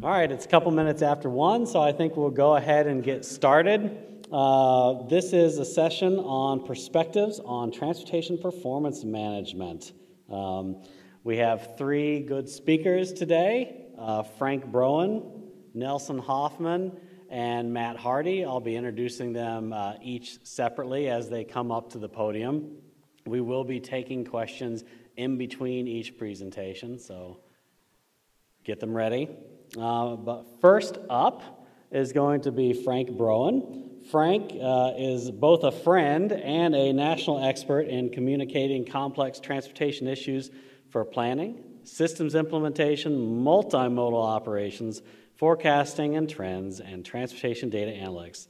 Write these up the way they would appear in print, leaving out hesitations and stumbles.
All right, it's a couple minutes after 1, so I think we'll go ahead and get started. This is a session on perspectives on transportation performance management. We have 3 good speakers today, Frank Broen, Nelson Hoffman, and Matt Hardy. I'll be introducing them each separately as they come up to the podium. We will be taking questions in between each presentation, so get them ready. But first up is going to be Frank Broen. Frank is both a friend and a national expert in communicating complex transportation issues for planning, systems implementation, multimodal operations, forecasting and trends, and transportation data analytics.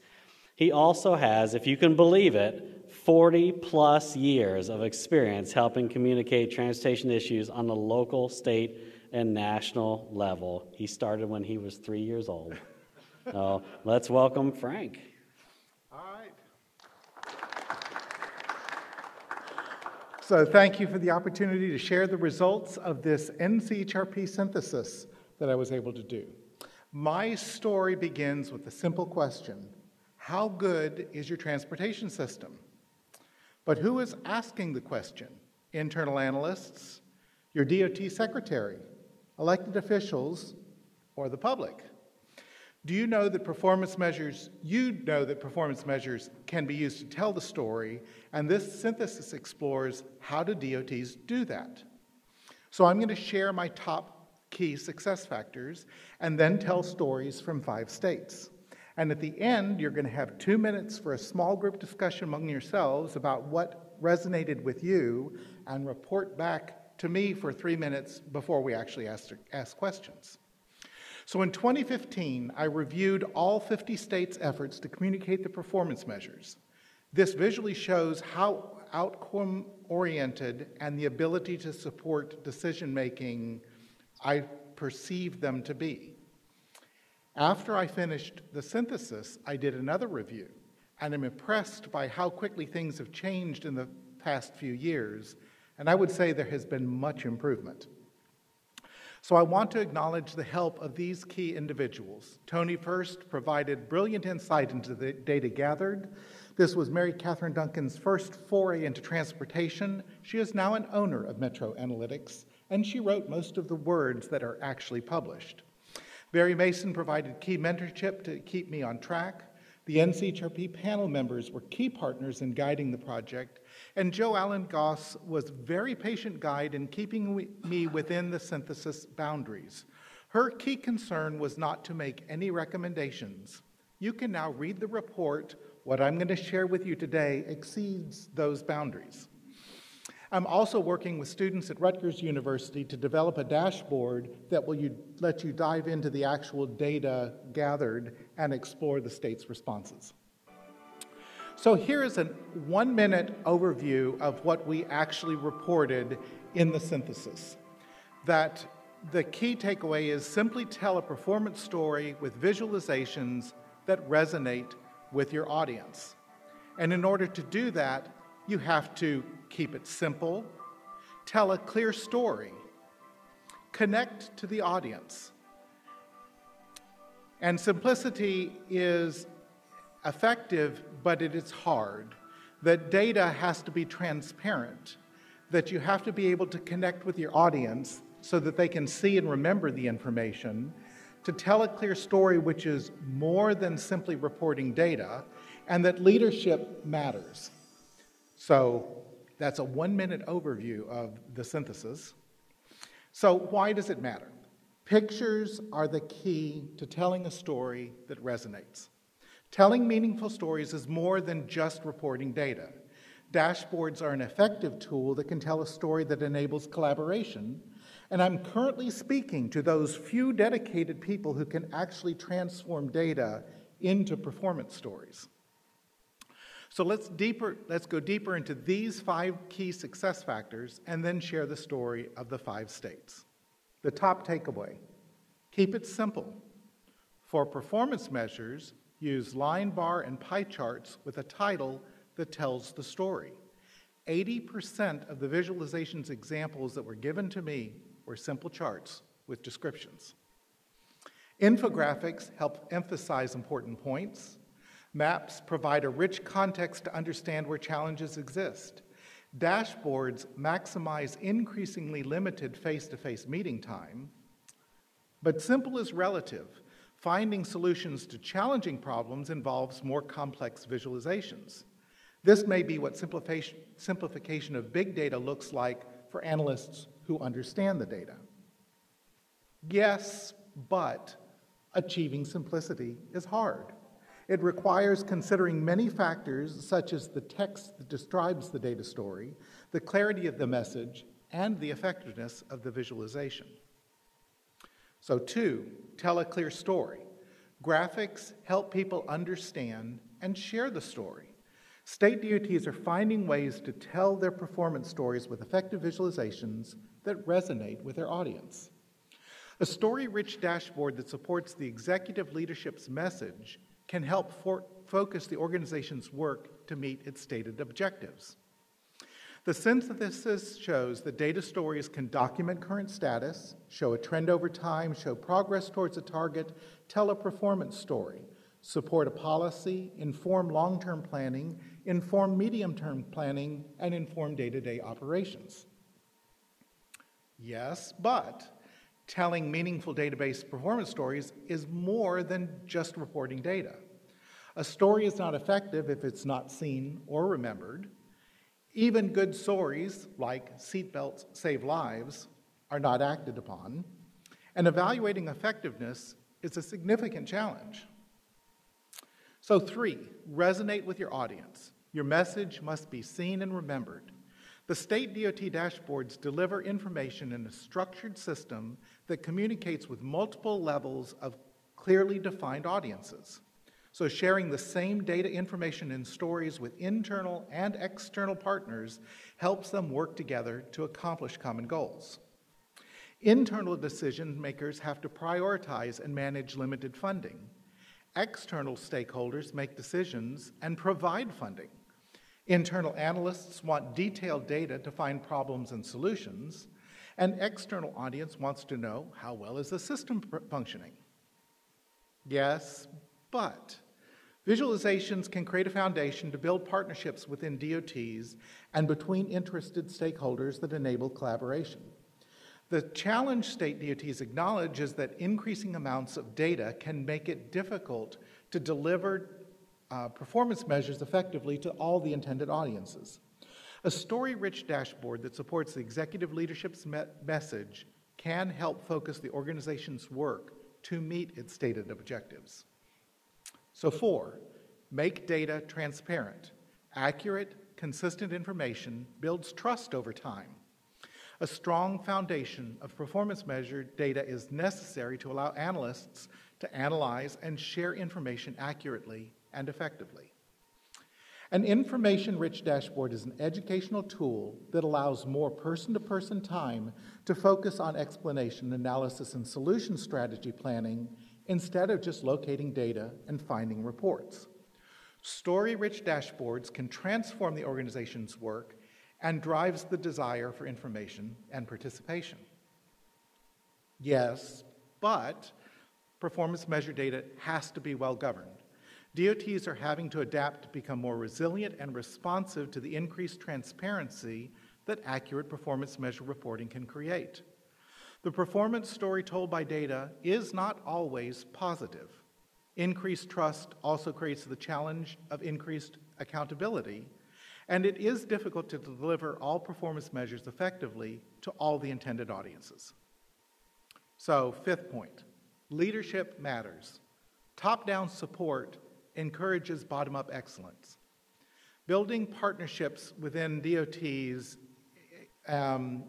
He also has, if you can believe it, 40-plus years of experience helping communicate transportation issues on the local, state, and national level. He started when he was 3 years old. So let's welcome Frank. All right. So thank you for the opportunity to share the results of this NCHRP synthesis that I was able to do. My story begins with a simple question: how good is your transportation system? But who is asking the question? Internal analysts, your DOT secretary, elected officials, or the public? Do you know that performance measures can be used to tell the story, and this synthesis explores how do DOTs do that? So I'm going to share my top key success factors and then tell stories from 5 states. And at the end, you're going to have 2 minutes for a small group discussion among yourselves about what resonated with you, and report back to me for 3 minutes before we actually ask questions. So in 2015, I reviewed all 50 states' efforts to communicate the performance measures. This visually shows how outcome-oriented and the ability to support decision-making I perceived them to be. After I finished the synthesis, I did another review, and I'm impressed by how quickly things have changed in the past few years, and I would say there has been much improvement. So I want to acknowledge the help of these key individuals. Tony first provided brilliant insight into the data gathered. This was Mary Catherine Duncan's first foray into transportation. She is now an owner of Metro Analytics, and she wrote most of the words that are actually published. Barry Mason provided key mentorship to keep me on track. The NCHRP panel members were key partners in guiding the project, and Jo Allen Goss was a very patient guide in keeping me within the synthesis boundaries. Her key concern was not to make any recommendations. You can now read the report. What I'm going to share with you today exceeds those boundaries. I'm also working with students at Rutgers University to develop a dashboard that will let you dive into the actual data gathered and explore the state's responses. So here is a 1-minute overview of what we actually reported in the synthesis. That the key takeaway is simply tell a performance story with visualizations that resonate with your audience. And in order to do that, you have to keep it simple, tell a clear story, connect to the audience. And simplicity is effective, but it is hard. That data has to be transparent, that you have to be able to connect with your audience so that they can see and remember the information, to tell a clear story which is more than simply reporting data, and that leadership matters. So that's a 1-minute overview of the synthesis. So why does it matter? Pictures are the key to telling a story that resonates. Telling meaningful stories is more than just reporting data. Dashboards are an effective tool that can tell a story that enables collaboration, and I'm currently speaking to those few dedicated people who can actually transform data into performance stories. So let's go deeper into these 5 key success factors and then share the story of the 5 states. The top takeaway: keep it simple. For performance measures, use line, bar, and pie charts with a title that tells the story. 80% of the visualizations examples that were given to me were simple charts with descriptions. Infographics help emphasize important points. Maps provide a rich context to understand where challenges exist. Dashboards maximize increasingly limited face-to-face meeting time. But simple is relative. Finding solutions to challenging problems involves more complex visualizations. This may be what simplification of big data looks like for analysts who understand the data. Yes, but achieving simplicity is hard. It requires considering many factors, such as the text that describes the data story, the clarity of the message, and the effectiveness of the visualization. So 2, tell a clear story. Graphics help people understand and share the story. State DOTs are finding ways to tell their performance stories with effective visualizations that resonate with their audience. A story-rich dashboard that supports the executive leadership's message can help focus the organization's work to meet its stated objectives. The synthesis shows that data stories can document current status, show a trend over time, show progress towards a target, tell a performance story, support a policy, inform long-term planning, inform medium-term planning, and inform day-to-day operations. Yes, but telling meaningful database performance stories is more than just reporting data. A story is not effective if it's not seen or remembered. Even good stories, like seatbelts save lives, are not acted upon. And evaluating effectiveness is a significant challenge. So 3, resonate with your audience. Your message must be seen and remembered. The state DOT dashboards deliver information in a structured system that communicates with multiple levels of clearly defined audiences. So sharing the same data information and stories with internal and external partners helps them work together to accomplish common goals. Internal decision makers have to prioritize and manage limited funding. External stakeholders make decisions and provide funding. Internal analysts want detailed data to find problems and solutions, and external audience wants to know how well is the system functioning. Yes, but visualizations can create a foundation to build partnerships within DOTs and between interested stakeholders that enable collaboration. The challenge state DOTs acknowledge is that increasing amounts of data can make it difficult to deliver performance measures effectively to all the intended audiences. A story-rich dashboard that supports the executive leadership's message can help focus the organization's work to meet its stated objectives. So 4, make data transparent. Accurate, consistent information builds trust over time. A strong foundation of performance-measured data is necessary to allow analysts to analyze and share information accurately and effectively. An information-rich dashboard is an educational tool that allows more person-to-person time to focus on explanation, analysis, and solution strategy planning instead of just locating data and finding reports. Story-rich dashboards can transform the organization's work and drives the desire for information and participation. Yes, but performance measure data has to be well governed. DOTs are having to adapt to become more resilient and responsive to the increased transparency that accurate performance measure reporting can create. The performance story told by data is not always positive. Increased trust also creates the challenge of increased accountability, and it is difficult to deliver all performance measures effectively to all the intended audiences. So, 5th point, leadership matters. Top-down support encourages bottom-up excellence. Building partnerships within DOTs and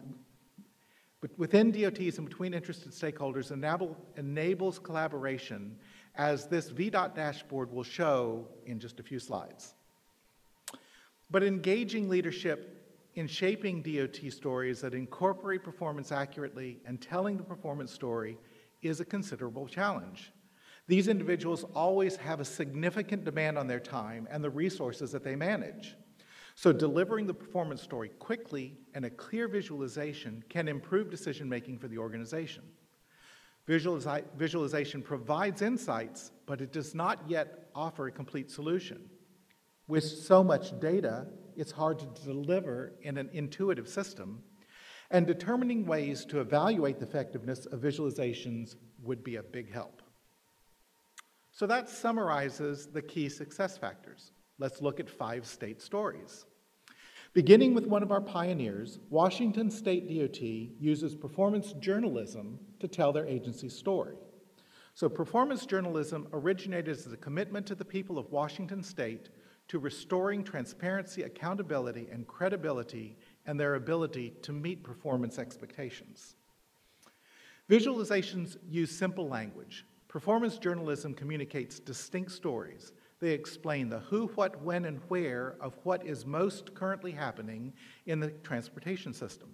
between interested stakeholders enables collaboration, as this VDOT dashboard will show in just a few slides. But engaging leadership in shaping DOT stories that incorporate performance accurately and telling the performance story is a considerable challenge. These individuals always have a significant demand on their time and the resources that they manage. So delivering the performance story quickly and a clear visualization can improve decision-making for the organization. Visualization provides insights, but it does not yet offer a complete solution. With so much data, it's hard to deliver in an intuitive system, and determining ways to evaluate the effectiveness of visualizations would be a big help. So that summarizes the key success factors. Let's look at 5 state stories. Beginning with one of our pioneers, Washington State DOT uses performance journalism to tell their agency's story. So performance journalism originated as a commitment to the people of Washington State to restoring transparency, accountability, and credibility and their ability to meet performance expectations. Visualizations use simple language. Performance journalism communicates distinct stories. They explain the who, what, when, and where of what is most currently happening in the transportation system.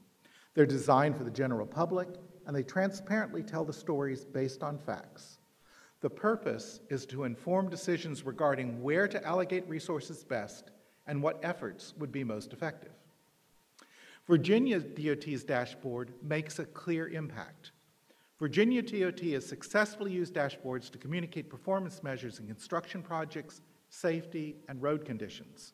They're designed for the general public, and they transparently tell the stories based on facts. The purpose is to inform decisions regarding where to allocate resources best and what efforts would be most effective. Virginia DOT's dashboard makes a clear impact. Virginia DOT has successfully used dashboards to communicate performance measures in construction projects, safety, and road conditions.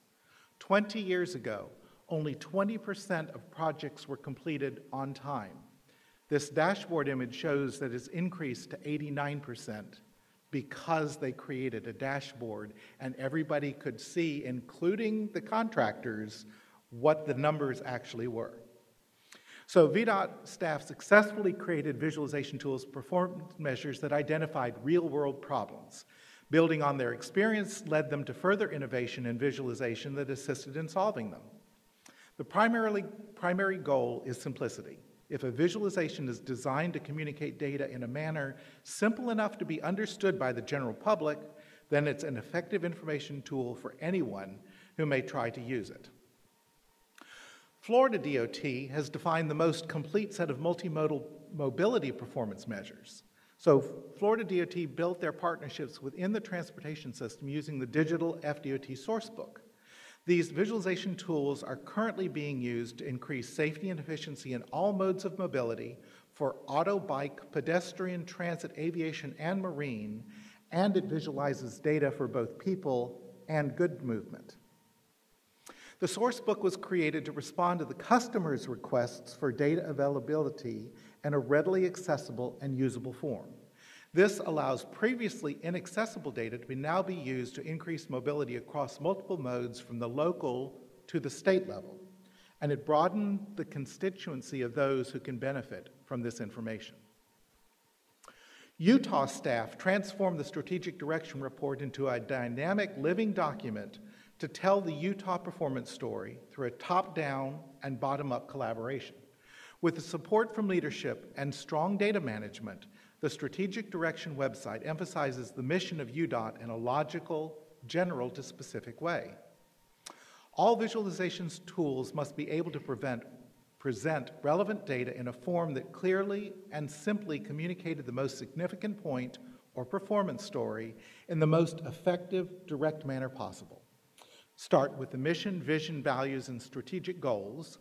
20 years ago, only 20% of projects were completed on time. This dashboard image shows that it's increased to 89% because they created a dashboard and everybody could see, including the contractors, what the numbers actually were. So VDOT staff successfully created visualization tools, performance measures that identified real-world problems. Building on their experience led them to further innovation in visualization that assisted in solving them. The primary goal is simplicity. If a visualization is designed to communicate data in a manner simple enough to be understood by the general public, then it's an effective information tool for anyone who may try to use it. Florida DOT has defined the most complete set of multimodal mobility performance measures. So Florida DOT built their partnerships within the transportation system using the digital FDOT sourcebook. These visualization tools are currently being used to increase safety and efficiency in all modes of mobility for auto, bike, pedestrian, transit, aviation, and marine, and it visualizes data for both people and good movement. The sourcebook was created to respond to the customer's requests for data availability in a readily accessible and usable form. This allows previously inaccessible data to now be used to increase mobility across multiple modes from the local to the state level, and it broadened the constituency of those who can benefit from this information. Utah staff transformed the Strategic Direction Report into a dynamic living document to tell the Utah performance story through a top-down and bottom-up collaboration. With the support from leadership and strong data management, the Strategic Direction website emphasizes the mission of UDOT in a logical, general to specific way. All visualizations tools must be able to present relevant data in a form that clearly and simply communicated the most significant point or performance story in the most effective, direct manner possible. Start with the mission, vision, values, and strategic goals.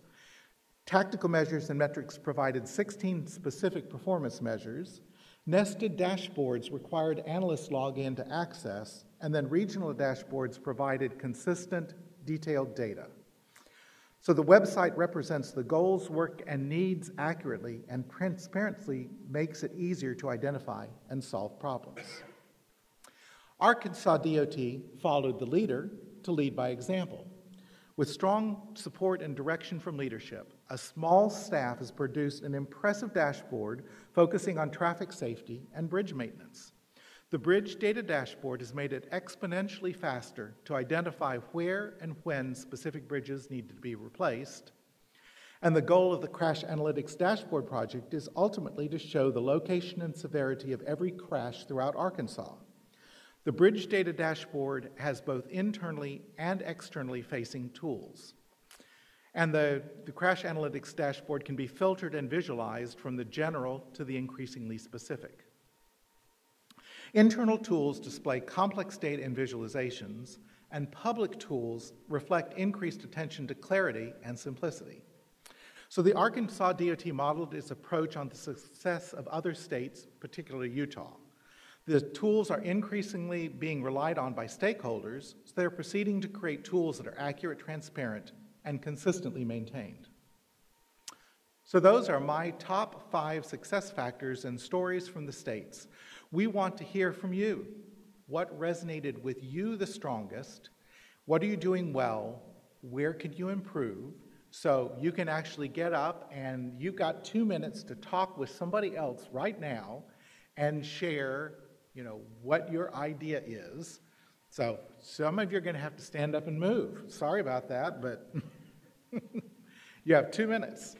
Tactical measures and metrics provided 16 specific performance measures. Nested dashboards required analysts log in to access, and then regional dashboards provided consistent, detailed data. So the website represents the goals, work, and needs accurately and transparently makes it easier to identify and solve problems. Arkansas DOT followed the leader to lead by example. With strong support and direction from leadership, a small staff has produced an impressive dashboard focusing on traffic safety and bridge maintenance. The bridge data dashboard has made it exponentially faster to identify where and when specific bridges need to be replaced. And the goal of the Crash Analytics Dashboard project is ultimately to show the location and severity of every crash throughout Arkansas. The Bridge Data Dashboard has both internally and externally facing tools. And the Crash Analytics Dashboard can be filtered and visualized from the general to the increasingly specific. Internal tools display complex data and visualizations, and public tools reflect increased attention to clarity and simplicity. So the Arkansas DOT modeled its approach on the success of other states, particularly Utah. The tools are increasingly being relied on by stakeholders, so they're proceeding to create tools that are accurate, transparent, and consistently maintained. So those are my top 5 success factors and stories from the states. We want to hear from you. What resonated with you the strongest? What are you doing well? Where could you improve? So you can actually get up and you've got 2 minutes to talk with somebody else right now and share, what your idea is. So some of you are going to have to stand up and move. Sorry about that, but you have 2 minutes.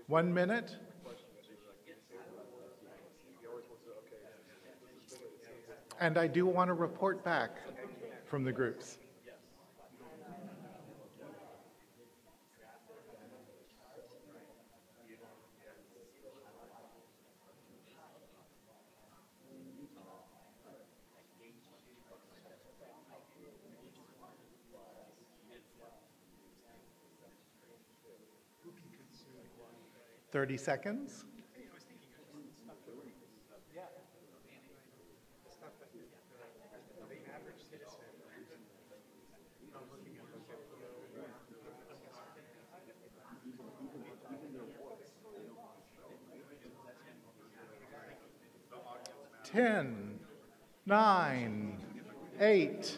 One minute. And I do want to report back from the groups. Thirty seconds. Ten, 9, 8,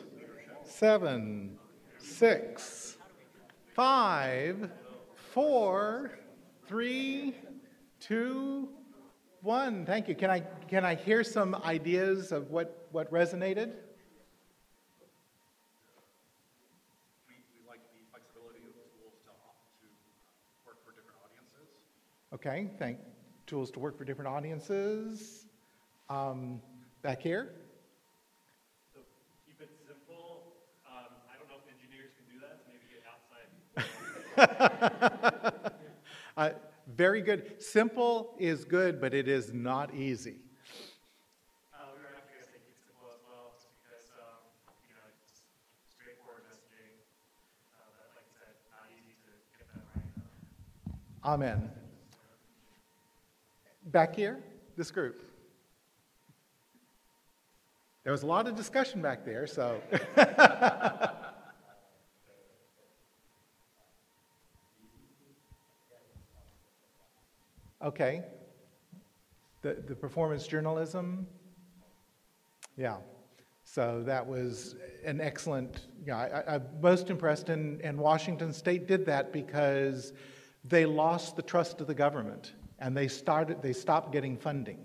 7, 6, 5, 4, 3, 2, 1. Thank you. Can I hear some ideas of what resonated? We like the flexibility of tools to work for different audiences. Okay, tools to work for different audiences. Back here. So keep it simple. I don't know if engineers can do that, so maybe get outside. Very good. Simple is good, but it is not easy. We were actually going to say keep it simple as well, just because, it's straightforward messaging. That, like I said, not easy to get that right. Amen. Back here, this group. There was a lot of discussion back there, so. Okay. The performance journalism. Yeah. So that was an excellent, I'm most impressed, and Washington State did that because they lost the trust of the government and they stopped getting funding.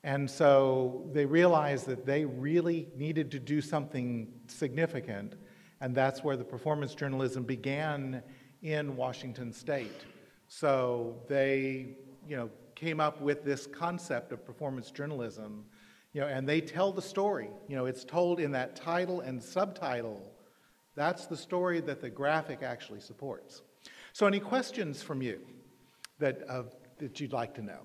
And so they realized that they really needed to do something significant, and that's where the performance journalism began in Washington State. So they, came up with this concept of performance journalism, and they tell the story. It's told in that title and subtitle. That's the story that the graphic actually supports. So any questions from you that you'd like to know?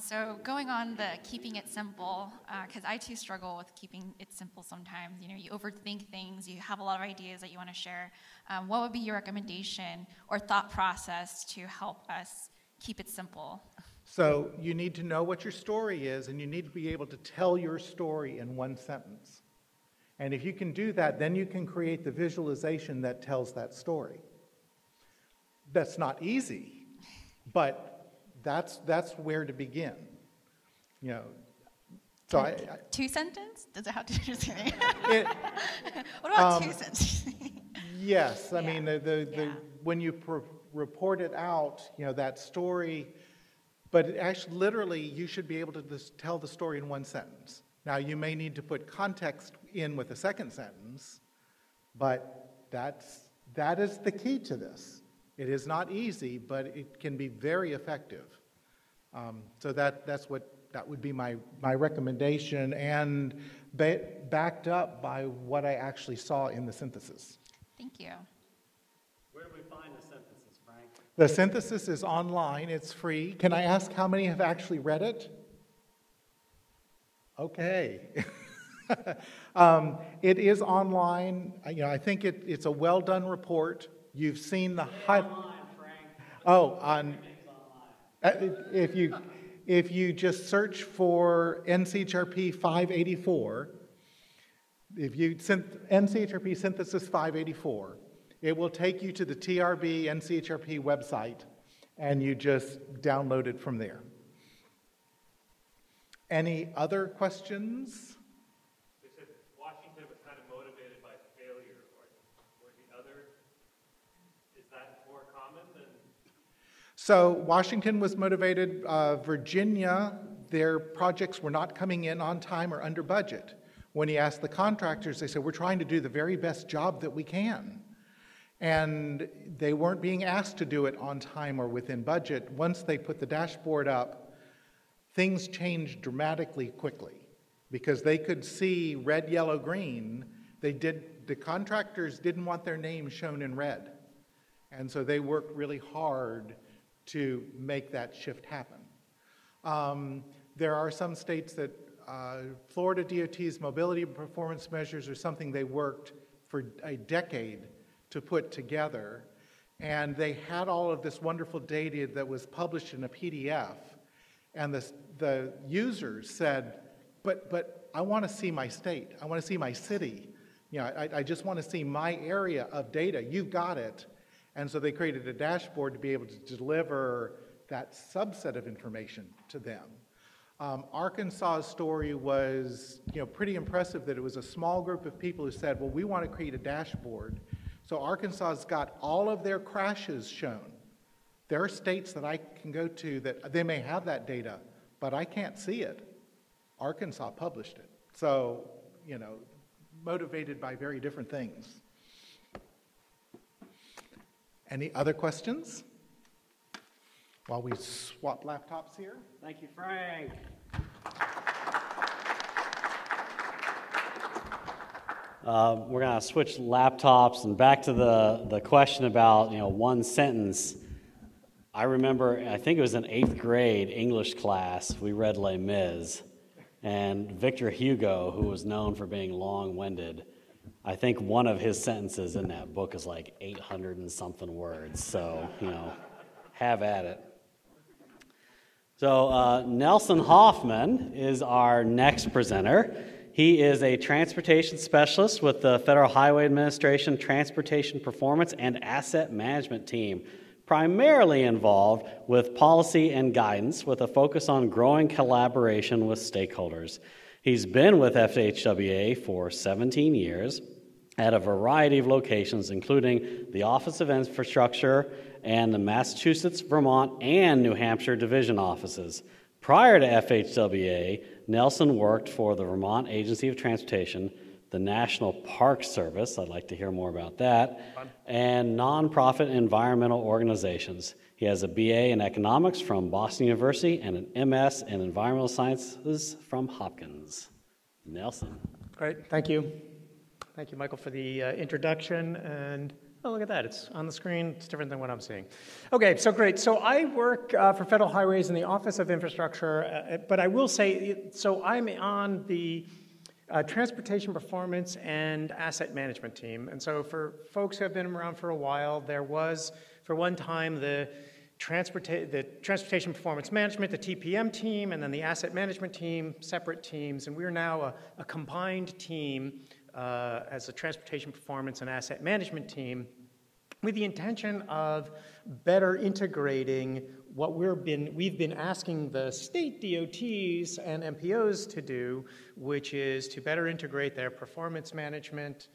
So going on the keeping it simple, because I too struggle with keeping it simple sometimes. You overthink things, you have a lot of ideas that you want to share. What would be your recommendation or thought process to help us keep it simple? So you need to know what your story is, and you need to be able to tell your story in one sentence. And if you can do that, then you can create the visualization that tells that story. That's not easy, but that's where to begin. You know, so two sentence? Does it have to just what about two sentences? Yes, I mean when you report it out, you know, that story. But actually, literally, you should be able to just tell the story in one sentence. Now, you may need to put context in with a second sentence, but that is the key to this. It is not easy, but it can be very effective. So that would be my recommendation, and backed up by what I actually saw in the synthesis. Thank you. Where do we find the synthesis, Frank? The synthesis is online. It's free. Can I ask how many have actually read it? Okay. It is online. You know, I think it's a well-done report. You've seen the if you just search for NCHRP 584, if you NCHRP Synthesis 584, it will take you to the TRB NCHRP website, and you just download it from there. Any other questions? They said Washington was kind of motivated by failure, or the other. Is that more common than? So Washington was motivated. Virginia, their projects were not coming in on time or under budget. When he asked the contractors, they said, we're trying to do the very best job that we can. And they weren't being asked to do it on time or within budget. Once they put the dashboard up, things changed dramatically quickly because they could see red, yellow, green. The contractors didn't want their name shown in red. And so they worked really hard to make that shift happen. There are some states that Florida DOT's mobility performance measures are something they worked for a decade to put together. And they had all of this wonderful data that was published in a PDF. And the users said, but I want to see my state. I want to see my city. You know, I just want to see my area of data. You've got it. And so they created a dashboard to be able to deliver that subset of information to them. Arkansas's story was, you know, pretty impressive that it was a small group of people who said, well, we want to create a dashboard. So Arkansas's got all of their crashes shown. There are states that I can go to that they may have that data, but I can't see it. Arkansas published it. So, you know, motivated by very different things. Any other questions? While we swap laptops here. Thank you, Frank. We're going to switch laptops and back to the question about, you know, one sentence. I remember, I think it was in 8th grade English class, we read Les Mis, and Victor Hugo, who was known for being long-winded, I think one of his sentences in that book is like 800 and something words, so, you know, have at it. So Nelson Hoffman is our next presenter. He is a transportation specialist with the Federal Highway Administration Transportation Performance and Asset Management Team, primarily involved with policy and guidance with a focus on growing collaboration with stakeholders. He's been with FHWA for 17 years at a variety of locations, including the Office of Infrastructure and the Massachusetts, Vermont, and New Hampshire division offices. Prior to FHWA, Nelson worked for the Vermont Agency of Transportation, the National Park Service, I'd like to hear more about that, and nonprofit environmental organizations. He has a BA in economics from Boston University and an MS in environmental sciences from Hopkins. Nelson. Great, thank you. Thank you, Michael, for the introduction. And oh, look at that, it's on the screen. It's different than what I'm seeing. Okay, so great. So I work for Federal Highways in the Office of Infrastructure, but I will say, so I'm on the Transportation Performance and Asset Management team. And so for folks who have been around for a while, there was, for one time, the the Transportation Performance Management, the TPM team, and then the Asset Management team, separate teams, and we're now a combined team as a Transportation Performance and Asset Management team with the intention of better integrating what we've been asking the state DOTs and MPOs to do, which is to better integrate their performance management,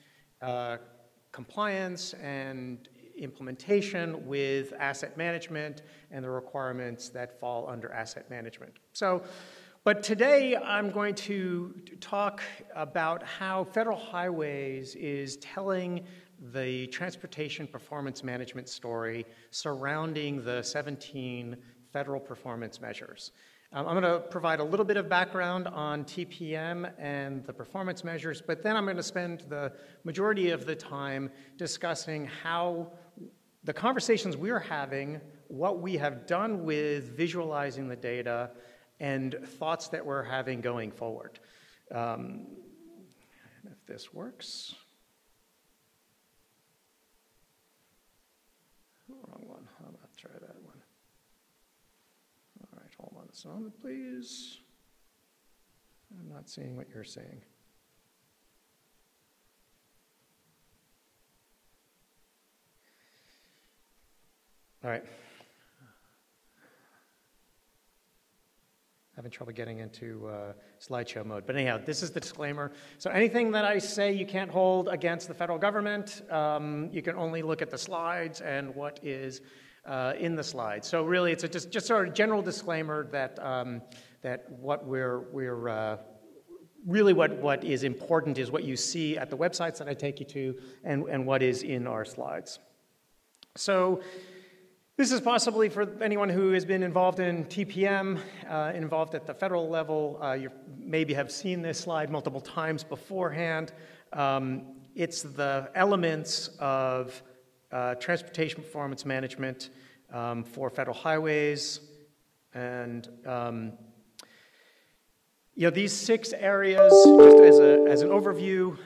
compliance, and implementation with asset management and the requirements that fall under asset management. But today I'm going to talk about how Federal Highways is telling the transportation performance management story surrounding the 17 federal performance measures. I'm going to provide a little bit of background on TPM and the performance measures, but then I'm going to spend the majority of the time discussing how the conversations we're having, what we have done with visualizing the data, and thoughts that we're having going forward. If this works. Wrong one. How about try that one? All right, hold on a moment, please. I'm not seeing what you're saying. All right. Having trouble getting into slideshow mode. But anyhow, this is the disclaimer. So anything that I say you can't hold against the federal government. You can only look at the slides and what is in the slides. So really, it's just sort of general disclaimer that that what really what is important is what you see at the websites that I take you to and what is in our slides. So this is possibly for anyone who has been involved in TPM, involved at the federal level. You maybe have seen this slide multiple times beforehand. It's the elements of transportation performance management for federal highways. And these 6 areas, just as an overview,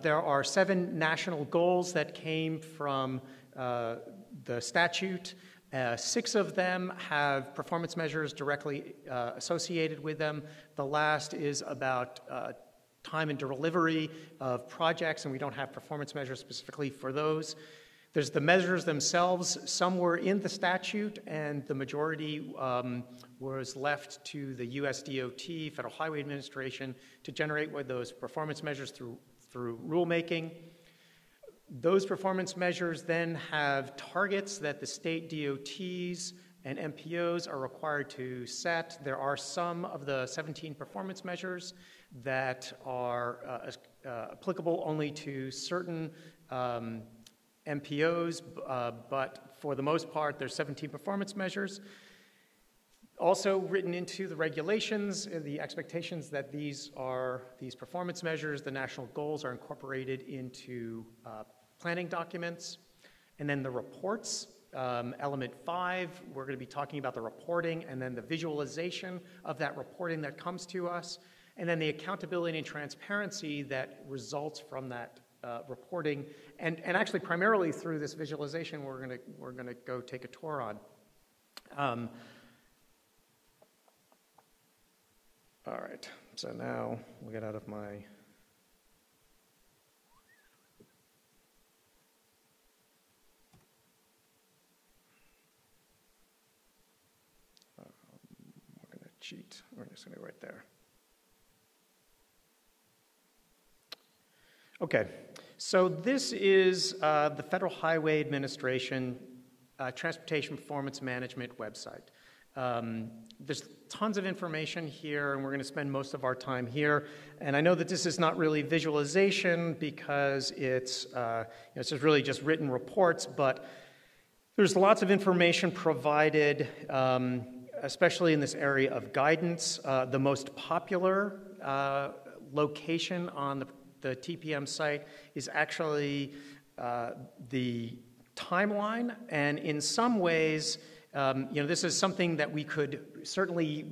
there are 7 national goals that came from the statute. 6 of them have performance measures directly associated with them. The last is about time and delivery of projects, and we don't have performance measures specifically for those. There's the measures themselves. Some were in the statute, and the majority was left to the US DOT, Federal Highway Administration, to generate with those performance measures through rulemaking. Those performance measures then have targets that the state DOTs and MPOs are required to set. There are some of the 17 performance measures that are applicable only to certain MPOs, but for the most part, there's 17 performance measures. Also written into the regulations, the expectations that these performance measures, the national goals, are incorporated into planning documents. And then the reports, element 5, we're going to be talking about the reporting and then the visualization of that reporting that comes to us, and then the accountability and transparency that results from that reporting, and actually primarily through this visualization we're gonna go take a tour on. All right, so now we'll get out of my we're gonna cheat. We're just gonna go right there. Okay, so this is the Federal Highway Administration Transportation Performance Management website. There's tons of information here, and we're going to spend most of our time here. And I know that this is not really visualization because it's just really just written reports, but there's lots of information provided, especially in this area of guidance. The most popular location on the TPM site is actually the timeline, and in some ways, this is something that we could certainly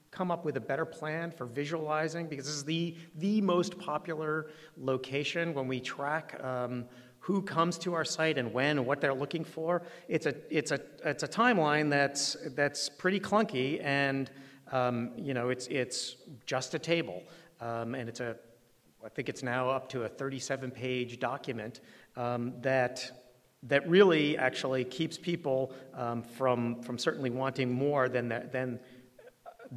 come up with a better plan for visualizing, because this is the most popular location when we track who comes to our site and when and what they're looking for. It's a timeline that's pretty clunky, and it's just a table, and I think it's now up to a 37-page document that really actually keeps people from certainly wanting more than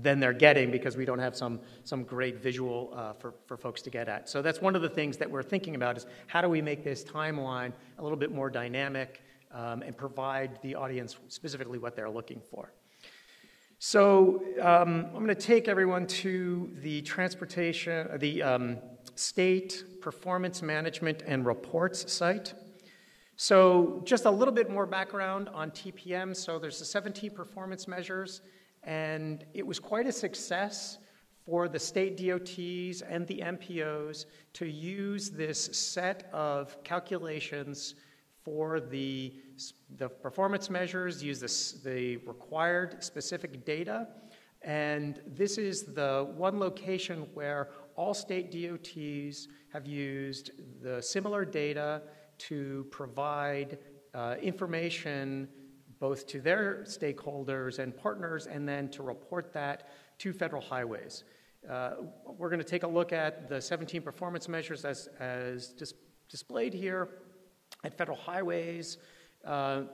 they're getting, because we don't have some great visual for folks to get at. So that's one of the things that we're thinking about, is how do we make this timeline a little bit more dynamic and provide the audience specifically what they're looking for. So I'm going to take everyone to the State Performance Management and Reports site. So just a little bit more background on TPM. So there's the 17 performance measures, and it was quite a success for the state DOTs and the MPOs to use this set of calculations for the performance measures, use the required specific data. And this is the one location where all state DOTs have used the similar data to provide information both to their stakeholders and partners, and then to report that to federal highways. We're going to take a look at the 17 performance measures as displayed here. At federal highways, 5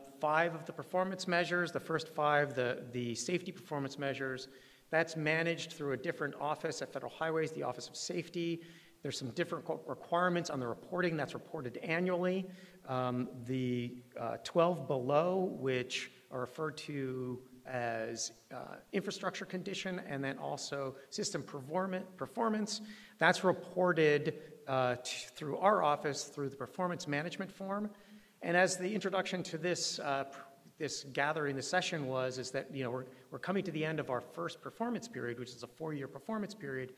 of the performance measures, the first 5, the safety performance measures, that's managed through a different office at federal highways, the Office of Safety. There's some different requirements on the reporting that's reported annually. The 12 below, which are referred to as infrastructure condition, and then also system performance, that's reported through our office through the performance management form. And as the introduction to this gathering, this session is that we're coming to the end of our first performance period, which is a 4-year performance period.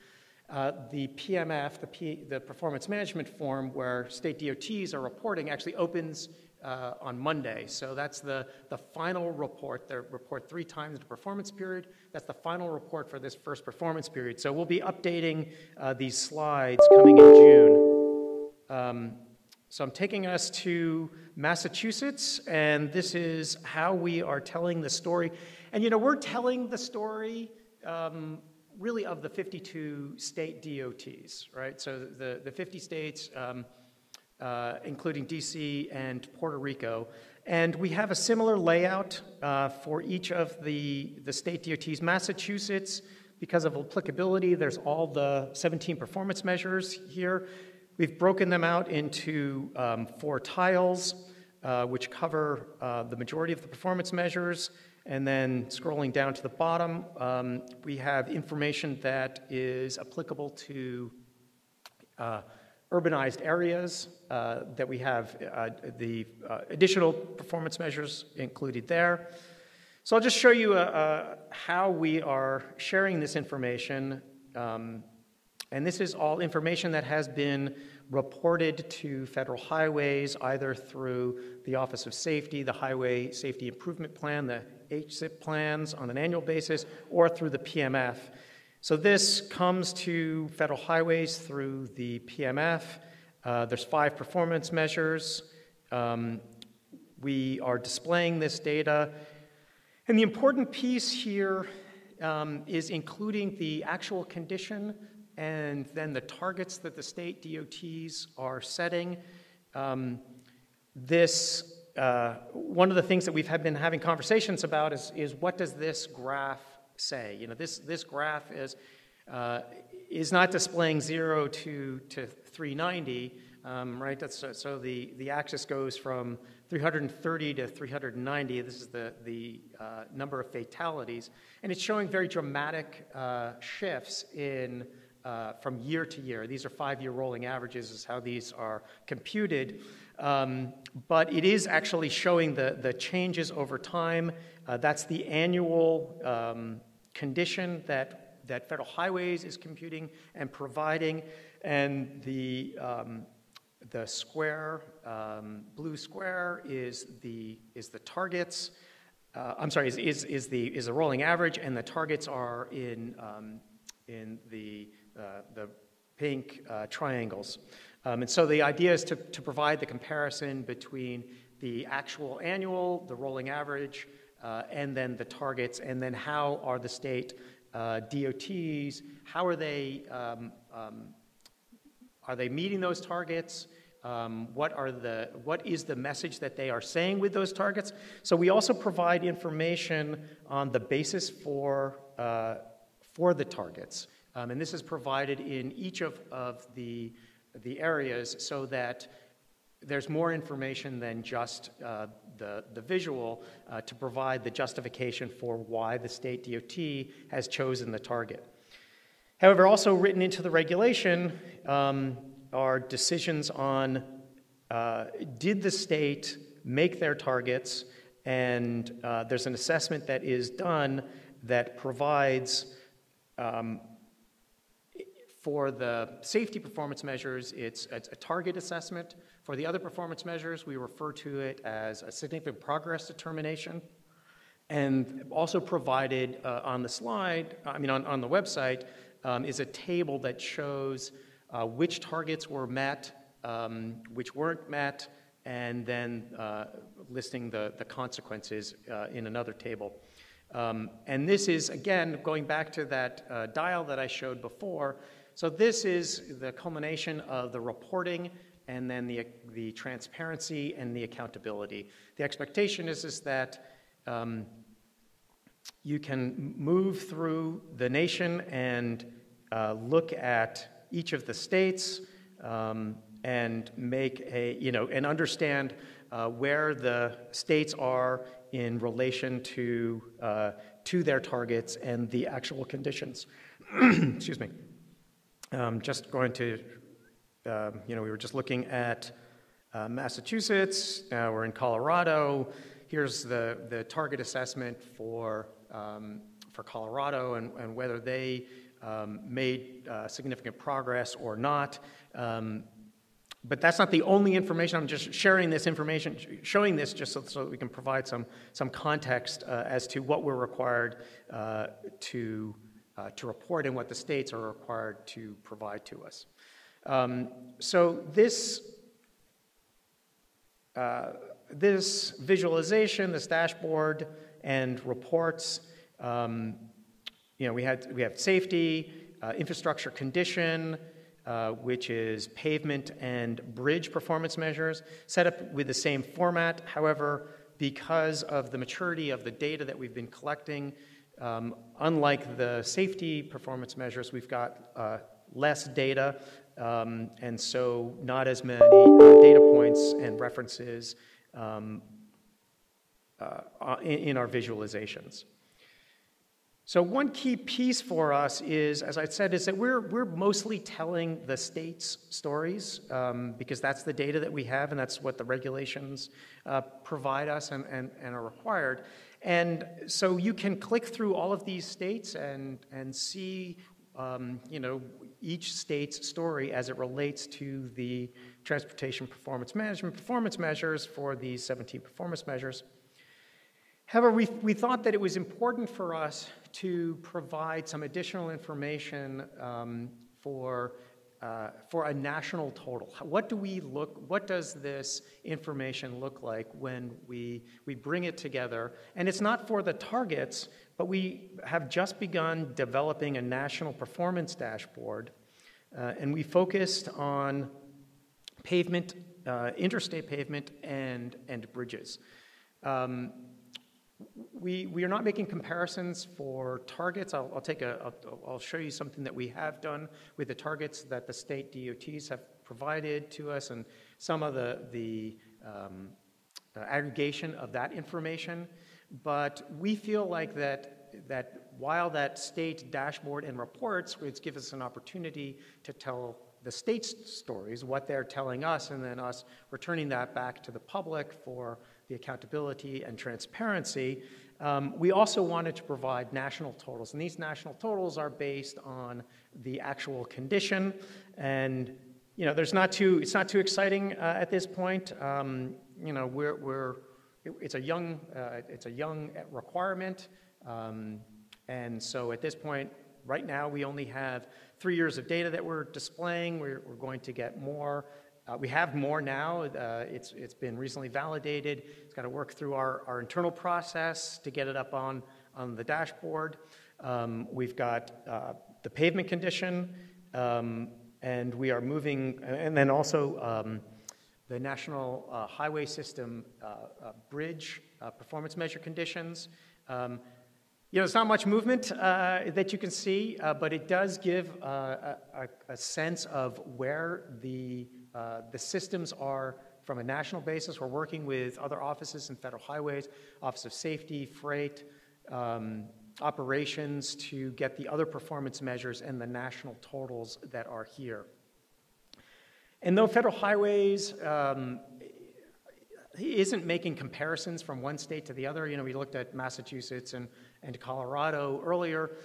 The PMF, the performance management form, where state DOTs are reporting, actually opens on Monday. So that's the final report. They report 3 times the performance period. That's the final report for this first performance period. So we'll be updating these slides coming in June. So I'm taking us to Massachusetts, and this is how we are telling the story. And we're telling the story really of the 52 state DOTs, right? So the 50 states, including DC and Puerto Rico. And we have a similar layout for each of the state DOTs. Massachusetts, because of applicability, there's all the 17 performance measures here. We've broken them out into 4 tiles, which cover the majority of the performance measures. And then scrolling down to the bottom, we have information that is applicable to urbanized areas that we have the additional performance measures included there. So I'll just show you how we are sharing this information. And this is all information that has been reported to federal highways, either through the Office of Safety, the Highway Safety Improvement Plan, the HSIP plans on an annual basis, or through the PMF. So this comes to federal highways through the PMF. There's 5 performance measures. We are displaying this data. And the important piece here is including the actual condition and then the targets that the state DOTs are setting. One of the things that we've been having conversations about is what does this graph say? This graph is not displaying 0 to 390, right? So the axis goes from 330 to 390. This is the number of fatalities, and it's showing very dramatic shifts in from year to year. These are 5-year rolling averages is how these are computed. But it is actually showing the changes over time. That's the annual condition that Federal Highways is computing and providing. And the square, blue square is the targets. Is the rolling average, and the targets are in the pink triangles. And so the idea is to provide the comparison between the actual annual, the rolling average, and then the targets, and then how are the state DOTs, how are they meeting those targets? What is the message that they are saying with those targets? So we also provide information on the basis for the targets. And this is provided in each of the areas so that there's more information than just the visual to provide the justification for why the state DOT has chosen the target. However, also written into the regulation are decisions on did the state make their targets, and there's an assessment that is done that provides for the safety performance measures, it's a target assessment. For the other performance measures, we refer to it as a significant progress determination. And also provided on the slide, on the website, is a table that shows which targets were met, which weren't met, and then listing the consequences in another table. And this is, again, going back to that dial that I showed before. So this is the culmination of the reporting and then the transparency and the accountability. The expectation is that you can move through the nation and look at each of the states and make and understand where the states are in relation to their targets and the actual conditions. Excuse me. Just going to, we were just looking at Massachusetts. Now we're in Colorado. Here's the target assessment for Colorado and whether they made significant progress or not. But that's not the only information. I'm just sharing this information, showing this just so that we can provide some context as to what we're required to report and what the states are required to provide to us. So this visualization, this dashboard and reports, we have safety, infrastructure condition, which is pavement and bridge performance measures, set up with the same format. However, because of the maturity of the data that we've been collecting, unlike the safety performance measures, we've got less data, and so not as many data points and references in our visualizations. So one key piece for us is, as I said, is that we're mostly telling the state's stories because that's the data that we have and that's what the regulations provide us and are required. And so you can click through all of these states and see each state's story as it relates to the transportation performance management performance measures for these 17 performance measures. However, we thought that it was important for us to provide some additional information for a national total. What does this information look like when we bring it together? And it's not for the targets, but we have just begun developing a national performance dashboard, and we focused on pavement, interstate pavement, and bridges. We are not making comparisons for targets. I'll show you something that we have done with the targets that the state DOTs have provided to us and some of the aggregation of that information. But we feel like that while that state dashboard and reports, which give us an opportunity to tell the state's stories, what they're telling us, and then us returning that back to the public for the accountability and transparency, we also wanted to provide national totals. And these national totals are based on the actual condition. And it's not too exciting at this point. It's a young requirement. And so at this point, Right now, we only have 3 years of data that we're displaying. We're going to get more. We have more now. It's been recently validated. It's got to work through our internal process to get it up on the dashboard. We've got the pavement condition, and we are moving, and then also the National Highway System bridge performance measure conditions. There's not much movement that you can see, but it does give a sense of where the systems are from a national basis. We're working with other offices in Federal Highways, Office of Safety, Freight, Operations to get the other performance measures and the national totals that are here. And though Federal Highways isn't making comparisons from one state to the other, we looked at Massachusetts and Colorado earlier,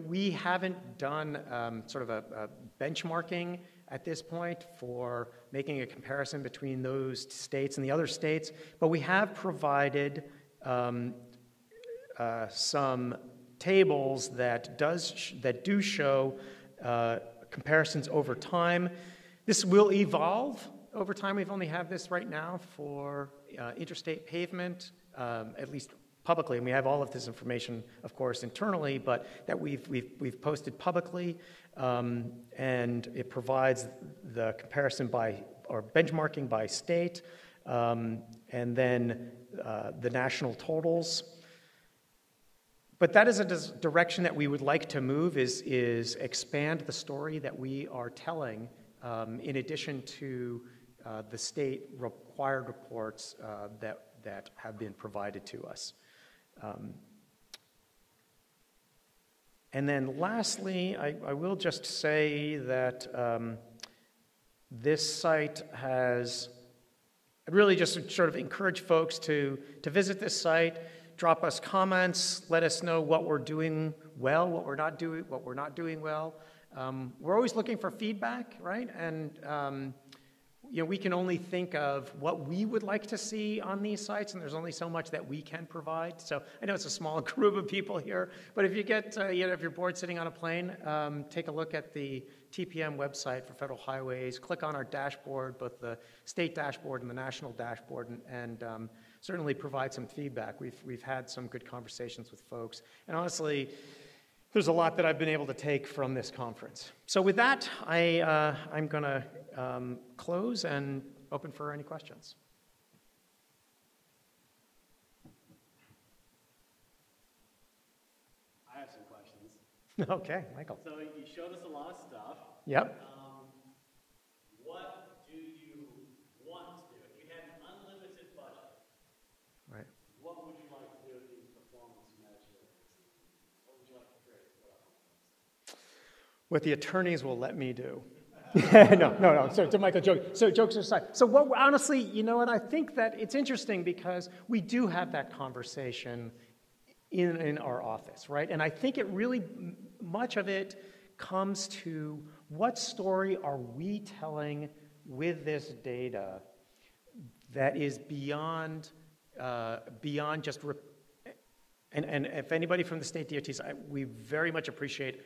we haven't done sort of a benchmarking at this point for making a comparison between those states and the other states, but we have provided some tables that do show comparisons over time. This will evolve over time. We've only have this right now for interstate pavement, at least publicly, and we have all of this information, of course, internally, but that we've posted publicly, and it provides the comparison by or benchmarking by state, and then the national totals. But that is a direction that we would like to move, is expand the story that we are telling in addition to the state required reports that have been provided to us. And then lastly, I will just say that this site has, I really just sort of encourage folks to visit this site, drop us comments, let us know what we're doing well, what we're not doing well. We're always looking for feedback, right? And we can only think of what we would like to see on these sites, and there's only so much that we can provide. So I know it's a small group of people here, but if you get, if you're bored sitting on a plane, take a look at the TPM website for Federal Highways, click on our dashboard, both the state dashboard and the national dashboard, and certainly provide some feedback. We've had some good conversations with folks, and honestly, there's a lot that I've been able to take from this conference. So with that, I'm going to close and open for any questions. I have some questions. Okay, Michael. So you showed us a lot of stuff. Yep. What do you want to do? If you had an unlimited budget, Right. what would you like to do with these performance measures? What would you like to create? What the attorneys will let me do. No. So Michael, jokes aside. So honestly, you know what? I think that it's interesting because we do have that conversation in our office, right? And I think it really, much of it comes to what story are we telling with this data that is beyond just, and if anybody from the state DOTs, we very much appreciate,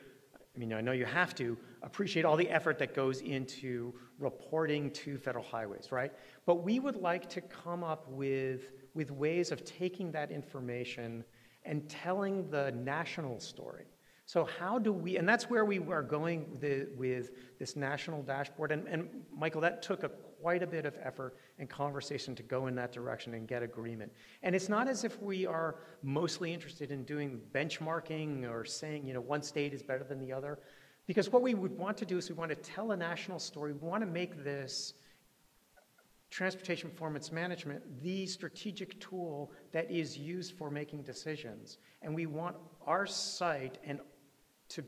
I know you have to appreciate all the effort that goes into reporting to Federal Highways, right? But we would like to come up with ways of taking that information and telling the national story. So how do we, and that's where we are going with this national dashboard. And Michael, that took quite a bit of effort and conversation to go in that direction and get agreement. And it's not as if we are mostly interested in doing benchmarking or saying, one state is better than the other. Because what we would want to do is we want to tell a national story. We want to make this transportation performance management the strategic tool that is used for making decisions. And we want our site to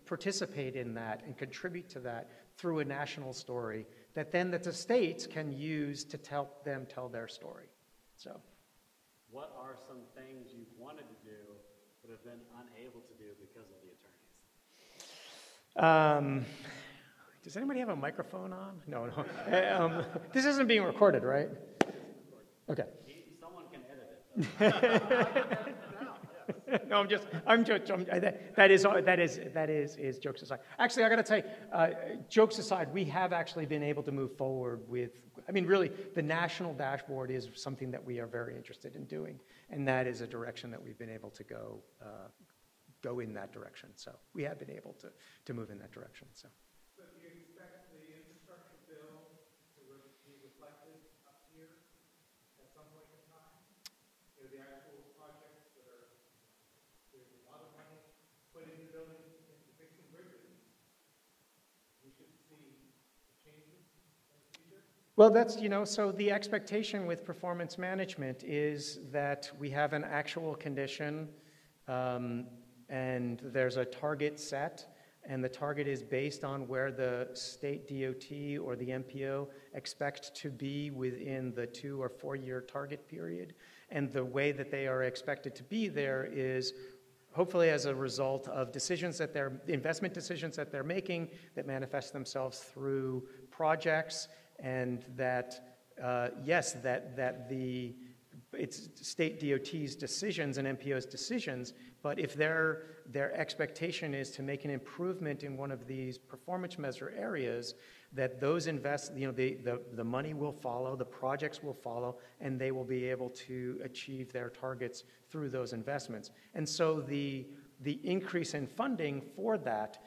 participate in that and contribute to that through a national story that the states can use to help them tell their story. So, what are some things you've wanted to do but have been unable to do because of the attorneys? Does anybody have a microphone on? No. This isn't being recorded, right? Okay. Someone can edit it, though. No, that is jokes aside. Actually, I got to say, jokes aside, we have actually been able to move forward with, I mean, really, the national dashboard is something that we are very interested in doing, and that is a direction that we've been able to go in that direction. So we have been able to move in that direction. So. So do you expect the infrastructure bill to be reflected up here at some point in time? You know, the actual projects that are, there's a lot of money put into building, into fixing bridges. We should see changes in the future? Well, that's, so the expectation with performance management is that we have an actual condition and there's a target set, and the target is based on where the state DOT or the MPO expect to be within the 2 or 4 year target period. And the way that they are expected to be there is hopefully as a result of investment decisions that they're making that manifest themselves through projects, and that, yes, it's state DOT's decisions and MPO's decisions, but if their expectation is to make an improvement in one of these performance measure areas, that those the money will follow, the projects will follow, and they will be able to achieve their targets through those investments. And so the increase in funding for that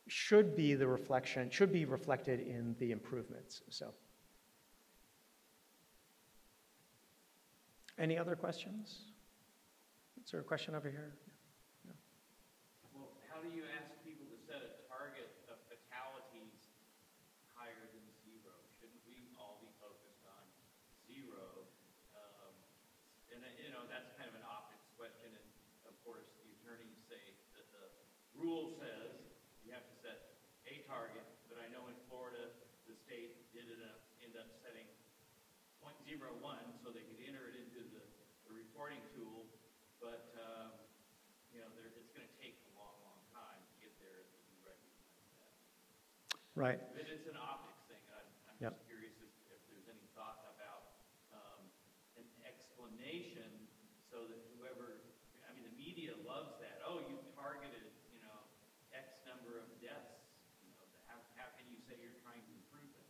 should be reflected in the improvements. So. Any other questions? Is there a question over here? No. Well, how do you ask people to set a target of fatalities higher than 0? Shouldn't we all be focused on 0? And that's kind of an optics question. And of course, the attorneys say that the rule says you have to set a target. But I know in Florida, the state end up setting 0.01 so they could enter it into the reporting tool, but it's going to take a long, long time to get there to recognize that. Right. But it's an optics thing. I'm Yep. just curious if there's any thought about an explanation so that the media loves that. Oh, you targeted, X number of deaths. How can you say you're trying to improve it?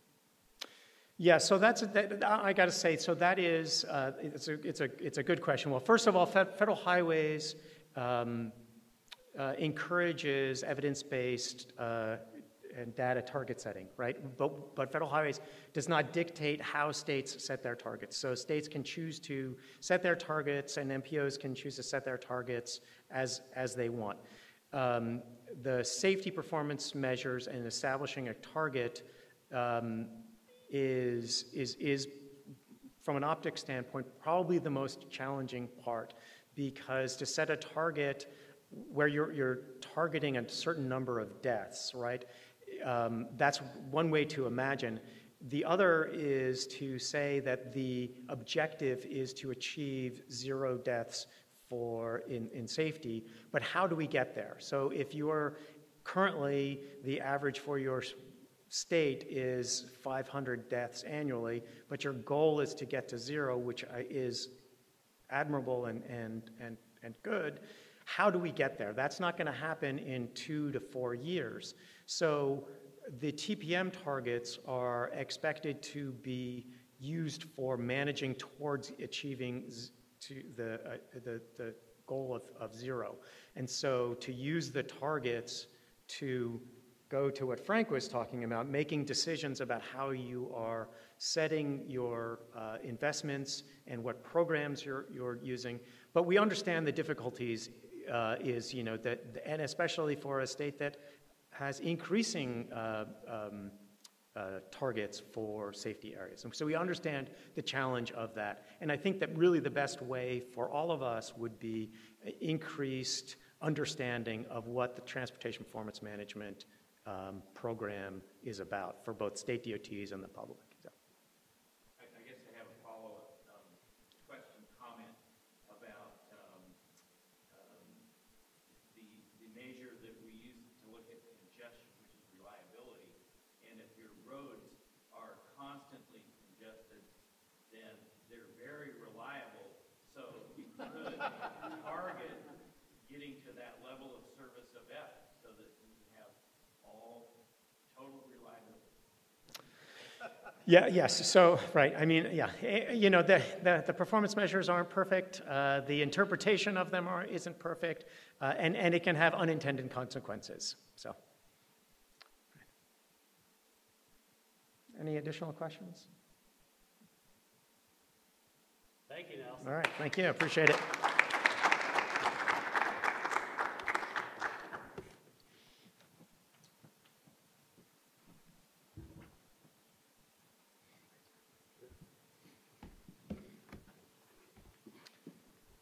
Yeah, so I got to say, so that is, it's a good question. Well, first of all, Federal Highways encourages evidence-based and data target setting, right? But Federal Highways does not dictate how states set their targets. So states can choose to set their targets, and MPOs can choose to set their targets as they want. The safety performance measures and establishing a target is from an optics standpoint probably the most challenging part, because to set a target where you're targeting a certain number of deaths, right? That's one way to imagine. The other is to say that the objective is to achieve 0 deaths in safety, but how do we get there? So if you're currently, the average for your state is 500 deaths annually, but your goal is to get to 0, which is admirable and good. How do we get there? That's not going to happen in 2 to 4 years. So the TPM targets are expected to be used for managing towards achieving the goal of 0. And so to use the targets to go to what Frank was talking about, making decisions about how you are setting your investments and what programs you're using. But we understand the difficulties and especially for a state that has increasing targets for safety areas. And so we understand the challenge of that. And I think that really the best way for all of us would be increased understanding of what the transportation performance management program is about for both state DOTs and the public. So. I guess I have a follow-up question, comment about the measure that we use to look at congestion, which is reliability. And if your roads are constantly congested, then they're very reliable. So you could target Yeah, yes, so, right, I mean, yeah, you know, the performance measures aren't perfect, the interpretation of them isn't perfect, and it can have unintended consequences, so. Any additional questions? Thank you, Nelson. All right, thank you, appreciate it.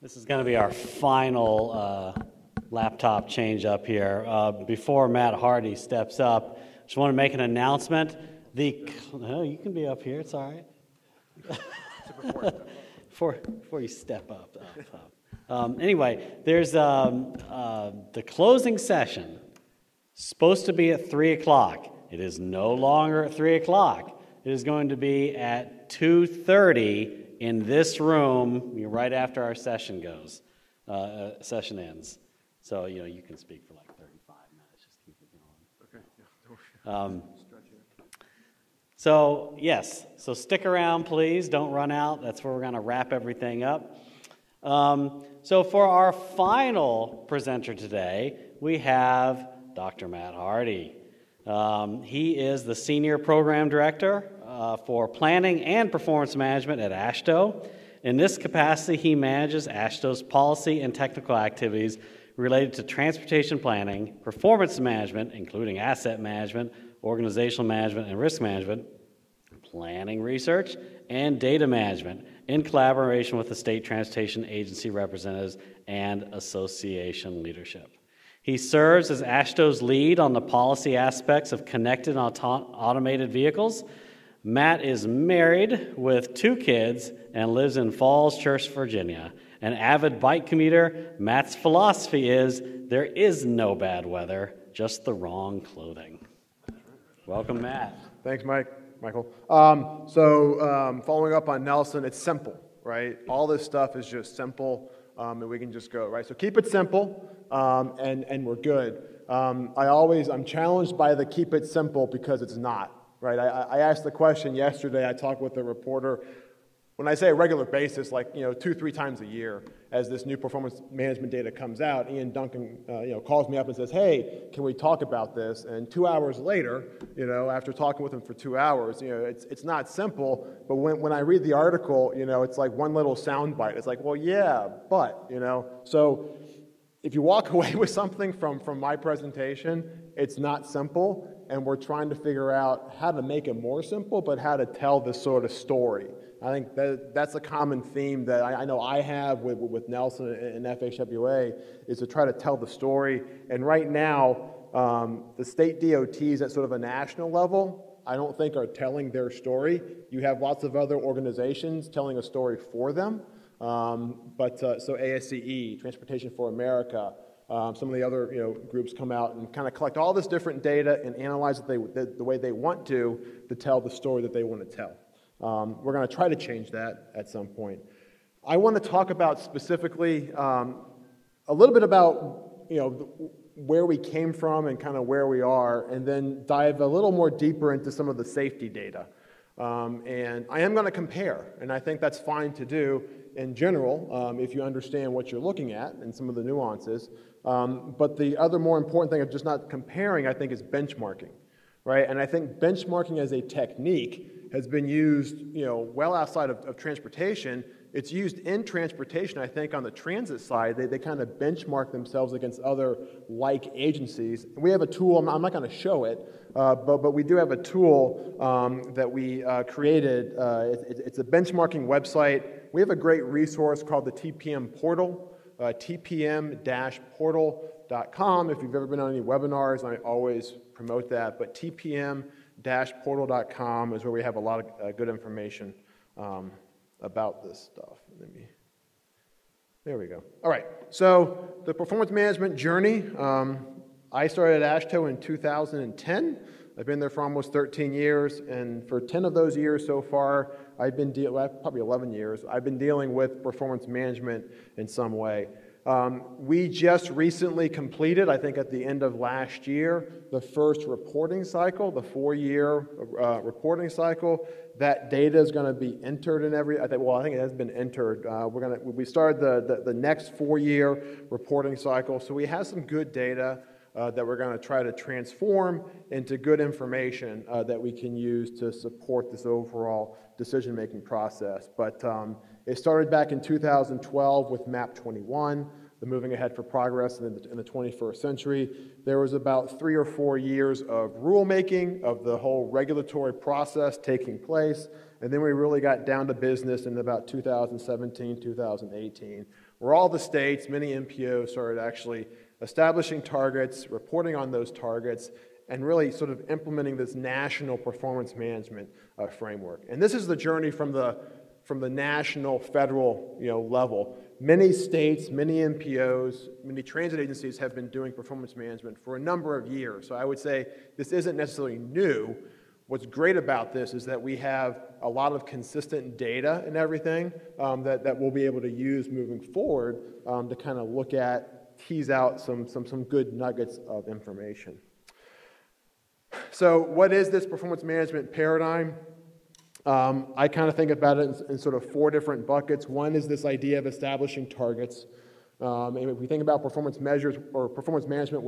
This is going to be our final laptop change up here. Before Matt Hardy steps up, just want to make an announcement. No, you can be up here. It's all right. Before you step up. Anyway, there's the closing session supposed to be at 3 o'clock. It is no longer at 3 o'clock. It is going to be at 2:30 in this room, right after our session session ends. So, you know, you can speak for like 35 minutes. Just keep it going. Okay. So, yes. So stick around, please. Don't run out. That's where we're going to wrap everything up. So for our final presenter today, we have Dr. Matt Hardy. He is the Senior Program Director for Planning and Performance Management at AASHTO. In this capacity, he manages AASHTO's policy and technical activities related to transportation planning, performance management, including asset management, organizational management, and risk management, planning research, and data management in collaboration with the state transportation agency representatives and association leadership. He serves as AASHTO's lead on the policy aspects of connected and automated vehicles. Matt is married with 2 kids and lives in Falls Church, Virginia. An avid bike commuter, Matt's philosophy is, there is no bad weather, just the wrong clothing. Welcome, Matt. Thanks, Michael. Following up on Nelson, it's simple, right? All this stuff is just simple, and we can just go, right? So keep it simple, and we're good. I'm challenged by the keep it simple because it's not, right? I asked the question yesterday. I talked with a reporter. When I say a regular basis, like 2-3 times a year, as this new performance management data comes out, Ian Duncan calls me up and says, "Hey, can we talk about this?" And 2 hours later, after talking with him for 2 hours, it's not simple. But when I read the article, it's like one little sound bite. It's like, well, yeah, but So if you walk away with something from my presentation, it's not simple, and we're trying to figure out how to make it more simple, but how to tell this sort of story. I think that's a common theme that I know I have with Nelson and FHWA, is to try to tell the story. And right now, the state DOTs at sort of a national level, I don't think are telling their story. You have lots of other organizations telling a story for them. So ASCE, Transportation for America, some of the other groups come out and kind of collect all this different data and analyze it the way they want to tell the story that they want to tell. We're going to try to change that at some point. I want to talk about specifically a little bit about where we came from and kind of where we are, and then dive a little more deeper into some of the safety data. And I am going to compare, and I think that's fine to do in general if you understand what you're looking at and some of the nuances. But the other more important thing of just not comparing, I think, is benchmarking, right? And I think benchmarking as a technique has been used, well outside of transportation. It's used in transportation, I think, on the transit side. They kind of benchmark themselves against other like agencies. We have a tool, I'm not going to show it, but we do have a tool that we created. It's a benchmarking website. We have a great resource called the TPM portal, tpm-portal.com. If you've ever been on any webinars, I always promote that, but tpm-portal.com is where we have a lot of good information about this stuff. There we go. All right, so the performance management journey. I started at AASHTO in 2010. I've been there for almost 13 years, and for 10 of those years so far, probably 11 years, I've been dealing with performance management in some way. We just recently completed, I think at the end of last year, the first reporting cycle, the 4-year reporting cycle. That data is going to be entered in I think it has been entered. We started the next 4-year reporting cycle, so we have some good data that we're going to try to transform into good information that we can use to support this overall decision-making process. But it started back in 2012 with MAP 21, the Moving Ahead for Progress in the 21st Century. There was about 3 or 4 years of rulemaking, of the whole regulatory process taking place, and then we really got down to business in about 2017, 2018, where all the states, many MPOs, started actually establishing targets, reporting on those targets, and really sort of implementing this national performance management framework. And this is the journey from the national, federal level. Many states, many MPOs, many transit agencies have been doing performance management for a number of years. So I would say this isn't necessarily new. What's great about this is that we have a lot of consistent data and everything that we'll be able to use moving forward to kind of look at, tease out some good nuggets of information. So what is this performance management paradigm? I kind of think about it in sort of 4 different buckets. One is this idea of establishing targets. And if we think about performance measures or performance management,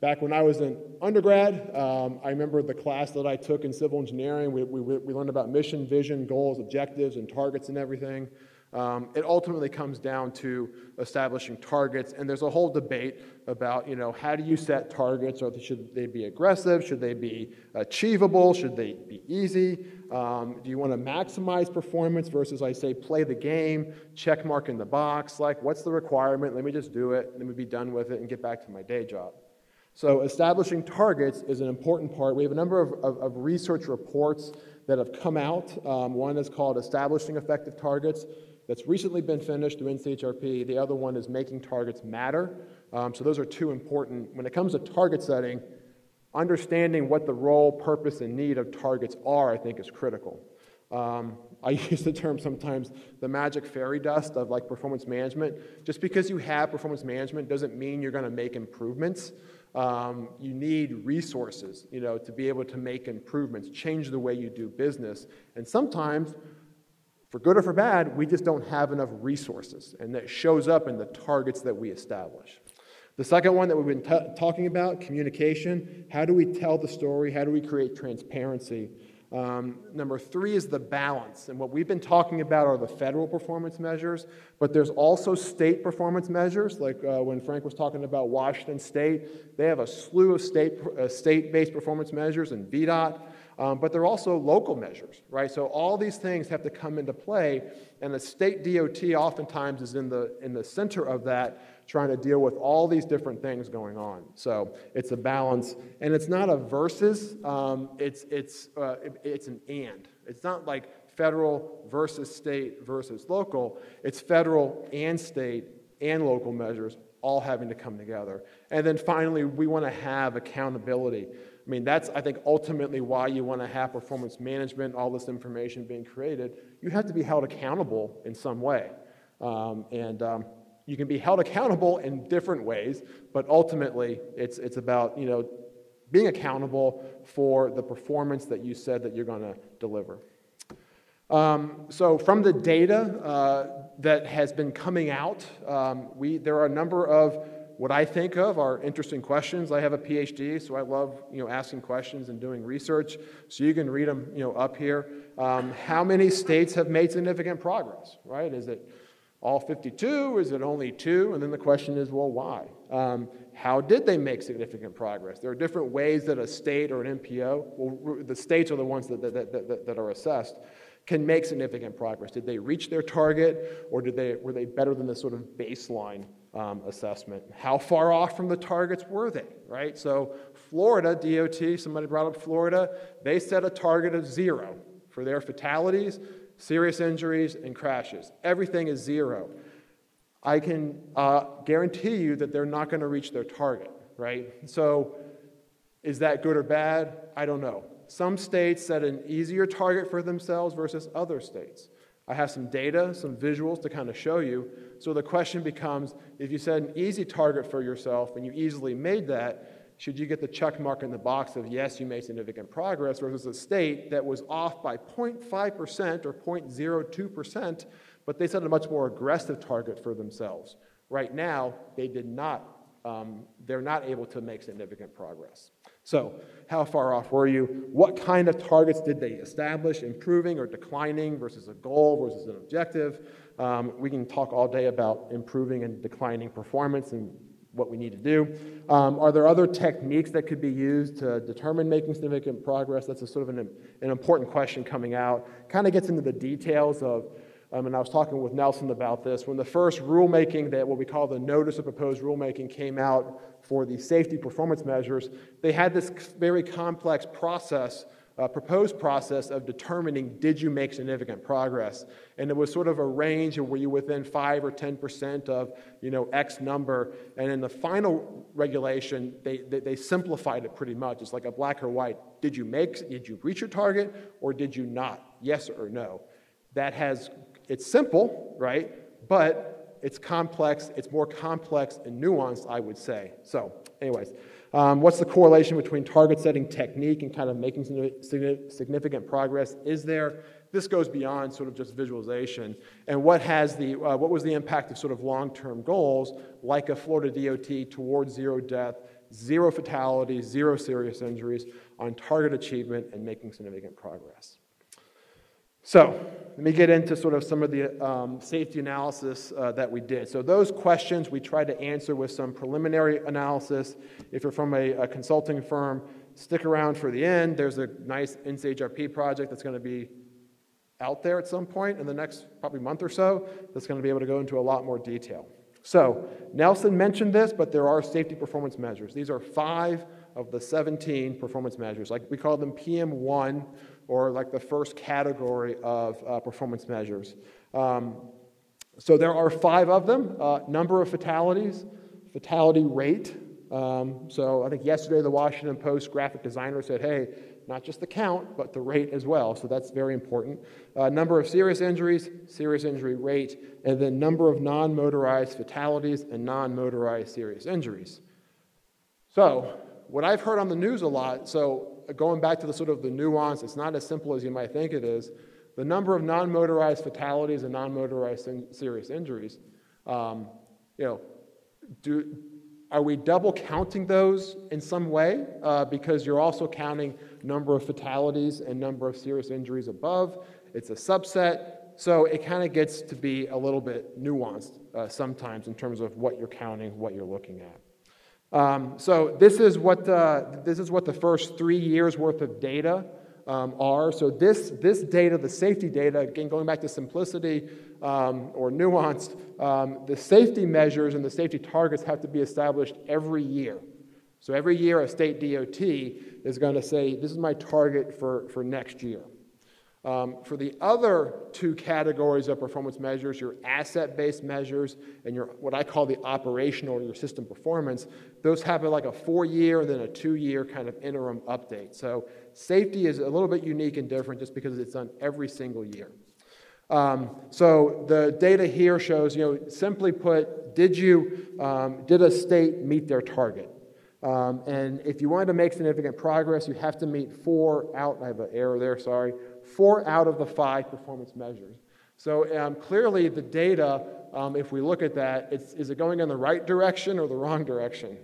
back when I was in undergrad, I remember the class that I took in civil engineering. We learned about mission, vision, goals, objectives, and targets and everything. It ultimately comes down to establishing targets, and there's a whole debate about, how do you set targets? Or should they be aggressive? Should they be achievable? Should they be easy? Do you want to maximize performance versus, I say, play the game, check mark in the box? Like, what's the requirement? Let me just do it, let me be done with it, and get back to my day job. So establishing targets is an important part. We have a number of research reports that have come out. One is called Establishing Effective Targets. That's recently been finished through NCHRP. The other one is Making Targets Matter. So those are 2 important. When it comes to target setting, understanding what the role, purpose, and need of targets are, I think, is critical. I use the term sometimes the magic fairy dust of like performance management. Just because you have performance management doesn't mean you're going to make improvements. You need resources, to be able to make improvements, change the way you do business. And sometimes, for good or for bad, we just don't have enough resources, and that shows up in the targets that we establish. The second one that we've been talking about, communication. How do we tell the story? How do we create transparency? Number 3 is the balance, and what we've been talking about are the federal performance measures, but there's also state performance measures, like when Frank was talking about Washington State. They have a slew of state-based performance measures and VDOT. But they're also local measures, right? So all these things have to come into play, and the state DOT oftentimes is in the center of that, trying to deal with all these different things going on. So it's a balance, and it's not a versus. It's an and. It's not like federal versus state versus local. It's federal and state and local measures all having to come together. And then finally, we want to have accountability. I mean, that's, I think, ultimately why you want to have performance management, all this information being created. You have to be held accountable in some way. You can be held accountable in different ways, but ultimately, it's about, being accountable for the performance that you said that you're going to deliver. So from the data that has been coming out, there are a number of what I think of are interesting questions. I have a PhD, so I love asking questions and doing research. So you can read them up here. How many states have made significant progress? Right? Is it all 52? Is it only 2? And then the question is, well, why? How did they make significant progress? There are different ways that a state or an MPO, well, the states are the ones that are assessed, can make significant progress. Did they reach their target, or were they better than the sort of baseline assessment? How far off from the targets were they, right? So Florida, DOT, somebody brought up Florida, they set a target of 0 for their fatalities, serious injuries, and crashes. Everything is 0. I can guarantee you that they're not going to reach their target, right? So is that good or bad? I don't know. Some states set an easier target for themselves versus other states. I have some data, some visuals to kind of show you. So the question becomes, if you set an easy target for yourself and you easily made that, should you get the check mark in the box of yes, you made significant progress, versus a state that was off by 0.5% or 0.02%, but they set a much more aggressive target for themselves. Right now, they did not. They're not able to make significant progress. So how far off were you? What kind of targets did they establish, improving or declining versus a goal versus an objective? We can talk all day about improving and declining performance and what we need to do. Are there other techniques that could be used to determine making significant progress? That's a sort of an important question coming out. Kind of gets into the details of, and I was talking with Nelson about this, when the first rulemaking, that what we call the Notice of Proposed Rulemaking, came out for the safety performance measures, they had this very complex process, proposed process of determining, did you make significant progress? And it was sort of a range of, were you within 5 or 10% of, X number? And in the final regulation, they simplified it pretty much. It's like a black or white. Did you reach your target, or did you not? Yes or no? It's simple, right? But it's complex. It's more complex and nuanced, I would say. So anyways, what's the correlation between target setting technique and kind of making significant progress? Is there? This goes beyond sort of just visualization. And what was the impact of sort of long-term goals, like a Florida DOT towards zero death, zero fatalities, zero serious injuries, on target achievement and making significant progress? So let me get into sort of some of the safety analysis that we did. So those questions we tried to answer with some preliminary analysis. If you're from a consulting firm, stick around for the end. There's a nice NCHRP project that's going to be out there at some point in the next probably month or so that's going to be able to go into a lot more detail. So Nelson mentioned this, but there are safety performance measures. These are 5 of the 17 performance measures. Like we call them PM1, or like the first category of performance measures. So there are 5 of them. Number of fatalities, fatality rate. So I think yesterday the Washington Post graphic designer said, hey, not just the count, but the rate as well. So that's very important. Number of serious injuries, serious injury rate, and then number of non-motorized fatalities and non-motorized serious injuries. So what I've heard on the news a lot, so going back to the sort of the nuance, it's not as simple as you might think it is. The number of non-motorized fatalities and non-motorized serious injuries, are we double counting those in some way? Because you're also counting number of fatalities and number of serious injuries above. It's a subset. So it kind of gets to be a little bit nuanced sometimes in terms of what you're counting, what you're looking at. So this is what the first 3 years worth of data are. So this data, the safety data, again going back to simplicity or nuanced, the safety measures and the safety targets have to be established every year. So every year a state DOT is going to say, this is my target for next year. For the other 2 categories of performance measures, your asset-based measures and your what I call the operational or your system performance, those have like a 4-year and then a 2-year kind of interim update. So safety is a little bit unique and different just because it's done every single year. So the data here shows, simply put, did a state meet their target? And if you wanted to make significant progress, you have to meet 4 out. I have an error there, sorry. 4 out of the 5 performance measures. So clearly the data, if we look at that, is it going in the right direction or the wrong direction?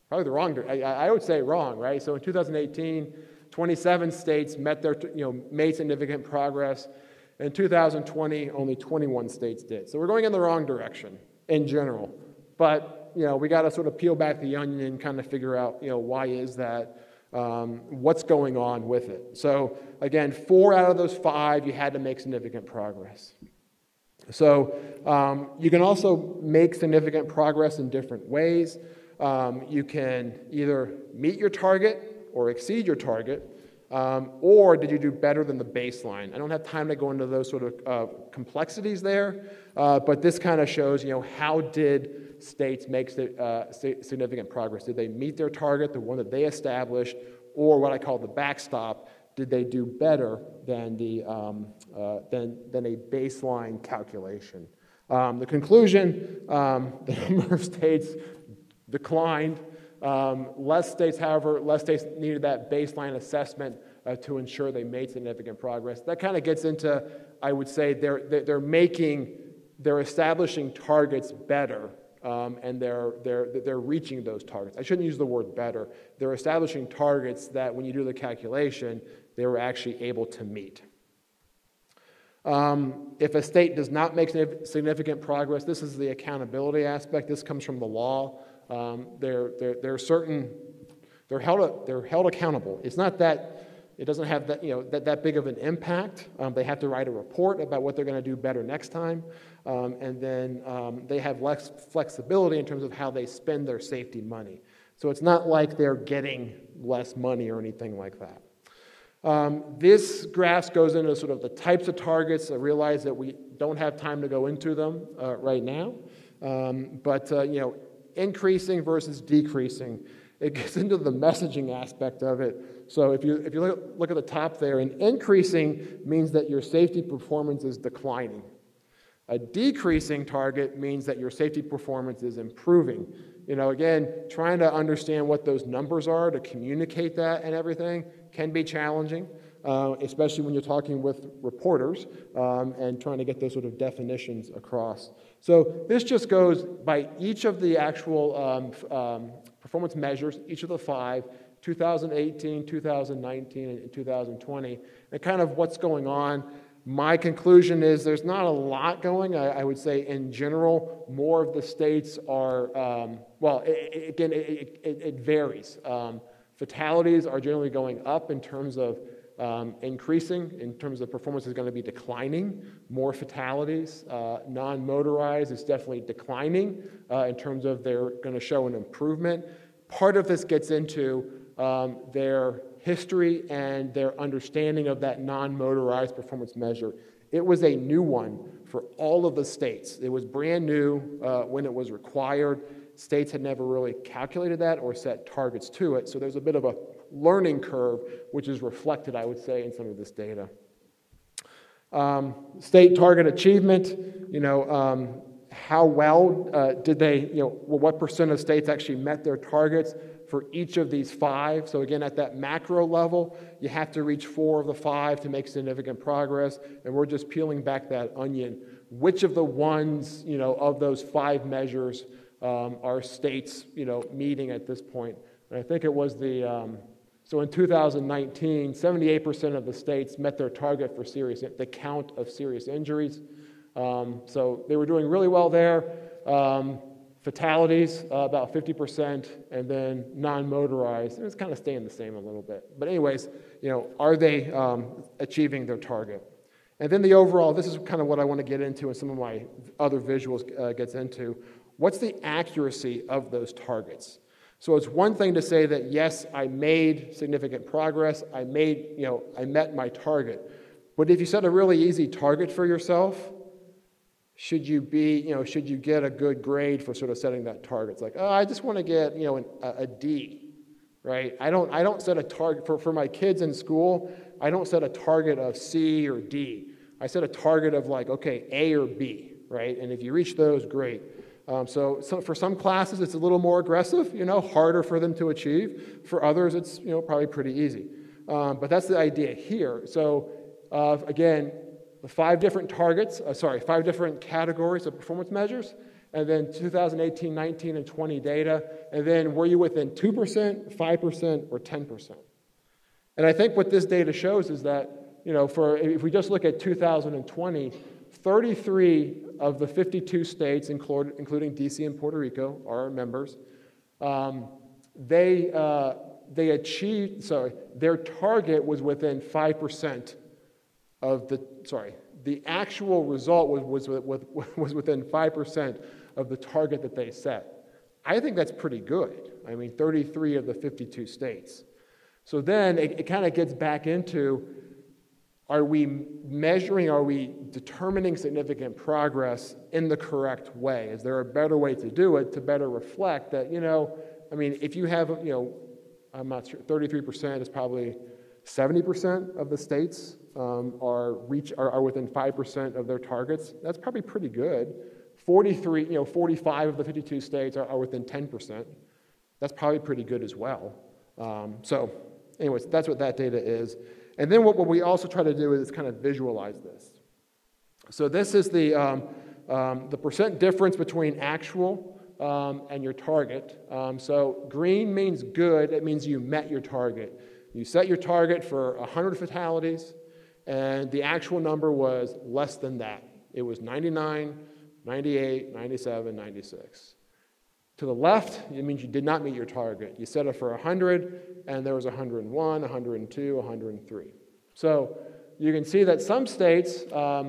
Probably the wrong direction. I would say wrong, right? So in 2018, 27 states made significant progress. In 2020, only 21 states did. So we're going in the wrong direction in general. But we got to sort of peel back the onion and kind of figure out why is that. What's going on with it. So again, 4 out of those 5, you had to make significant progress. So you can also make significant progress in different ways. You can either meet your target or exceed your target, or did you do better than the baseline? I don't have time to go into those sort of complexities there, but this kind of shows, how did states make significant progress? Did they meet their target, the one that they established, or what I call the backstop, did they do better than than a baseline calculation? The conclusion, the number of states declined. Less states needed that baseline assessment to ensure they made significant progress. That kind of gets into, I would say, they're establishing targets better, and they're reaching those targets. I shouldn't use the word better. They're establishing targets that when you do the calculation, they were actually able to meet. If a state does not make significant progress, this is the accountability aspect. This comes from the law. They're held accountable. It's not that it doesn't have that big of an impact. They have to write a report about what they're going to do better next time, and then they have less flexibility in terms of how they spend their safety money. So it's not like they're getting less money or anything like that. This graph goes into sort of the types of targets. I realize that we don't have time to go into them right now, but increasing versus decreasing. It gets into the messaging aspect of it. So if you look at the top there, an increasing means that your safety performance is declining. A decreasing target means that your safety performance is improving. Again, trying to understand what those numbers are to communicate that and everything can be challenging, especially when you're talking with reporters and trying to get those sort of definitions across. So this just goes by each of the actual performance measures, each of the 5, 2018, 2019, and 2020, and kind of what's going on. My conclusion is there's not a lot going. I would say in general, more of the states are, it varies. Fatalities are generally going up in terms of increasing, in terms of performance is going to be declining, more fatalities. Non-motorized is definitely declining in terms of they're going to show an improvement. Part of this gets into their history and their understanding of that non-motorized performance measure. It was a new one for all of the states. It was brand new when it was required. States had never really calculated that or set targets to it, so there's a bit of a learning curve, which is reflected, I would say, in some of this data. State target achievement, how well did they, what percent of states actually met their targets for each of these 5. So again, at that macro level, you have to reach 4 of the 5 to make significant progress, and we're just peeling back that onion. Which of the ones, of those 5 measures are states, meeting at this point? And I think it was so in 2019, 78% of the states met their target for the count of serious injuries. So they were doing really well there. Fatalities, about 50%, and then non-motorized, it's kind of staying the same a little bit. But anyways, are they achieving their target? And then the overall, this is kind of what I want to get into and some of my other visuals gets into. What's the accuracy of those targets? So it's one thing to say that, yes, I made significant progress, I met my target. But if you set a really easy target for yourself, should you get a good grade for sort of setting that target? It's like, I just want to get, a D, right? I don't set a target for my kids in school. I don't set a target of C or D. I set a target of like, okay, A or B, right? And if you reach those, great. So for some classes, it's a little more aggressive, harder for them to achieve. For others, it's, probably pretty easy. But that's the idea here. So again, 5 different targets, 5 different categories of performance measures, and then 2018, 19, and 20 data, and then were you within 2%, 5%, or 10%? And I think what this data shows is that, if we just look at 2020, 33 of the 52 states, including DC and Puerto Rico, are our members. They achieved, their target was within 5% of the actual result was within 5% of the target that they set. I think that's pretty good. 33 of the 52 states. So then it kind of gets back into, are we determining significant progress in the correct way? Is there a better way to do it to better reflect that, if you have, I'm not sure, 33% is probably 70% of the states are within 5% of their targets. That's probably pretty good. 45 of the 52 states are within 10%. That's probably pretty good as well. So anyways, that's what that data is. And then what we also try to do is kind of visualize this. So this is the percent difference between actual and your target. So green means good. It means you met your target. You set your target for 100 fatalities, and the actual number was less than that. It was 99, 98, 97, 96. To the left, it means you did not meet your target. You set it for 100, and there was 101, 102, 103. So you can see that some states are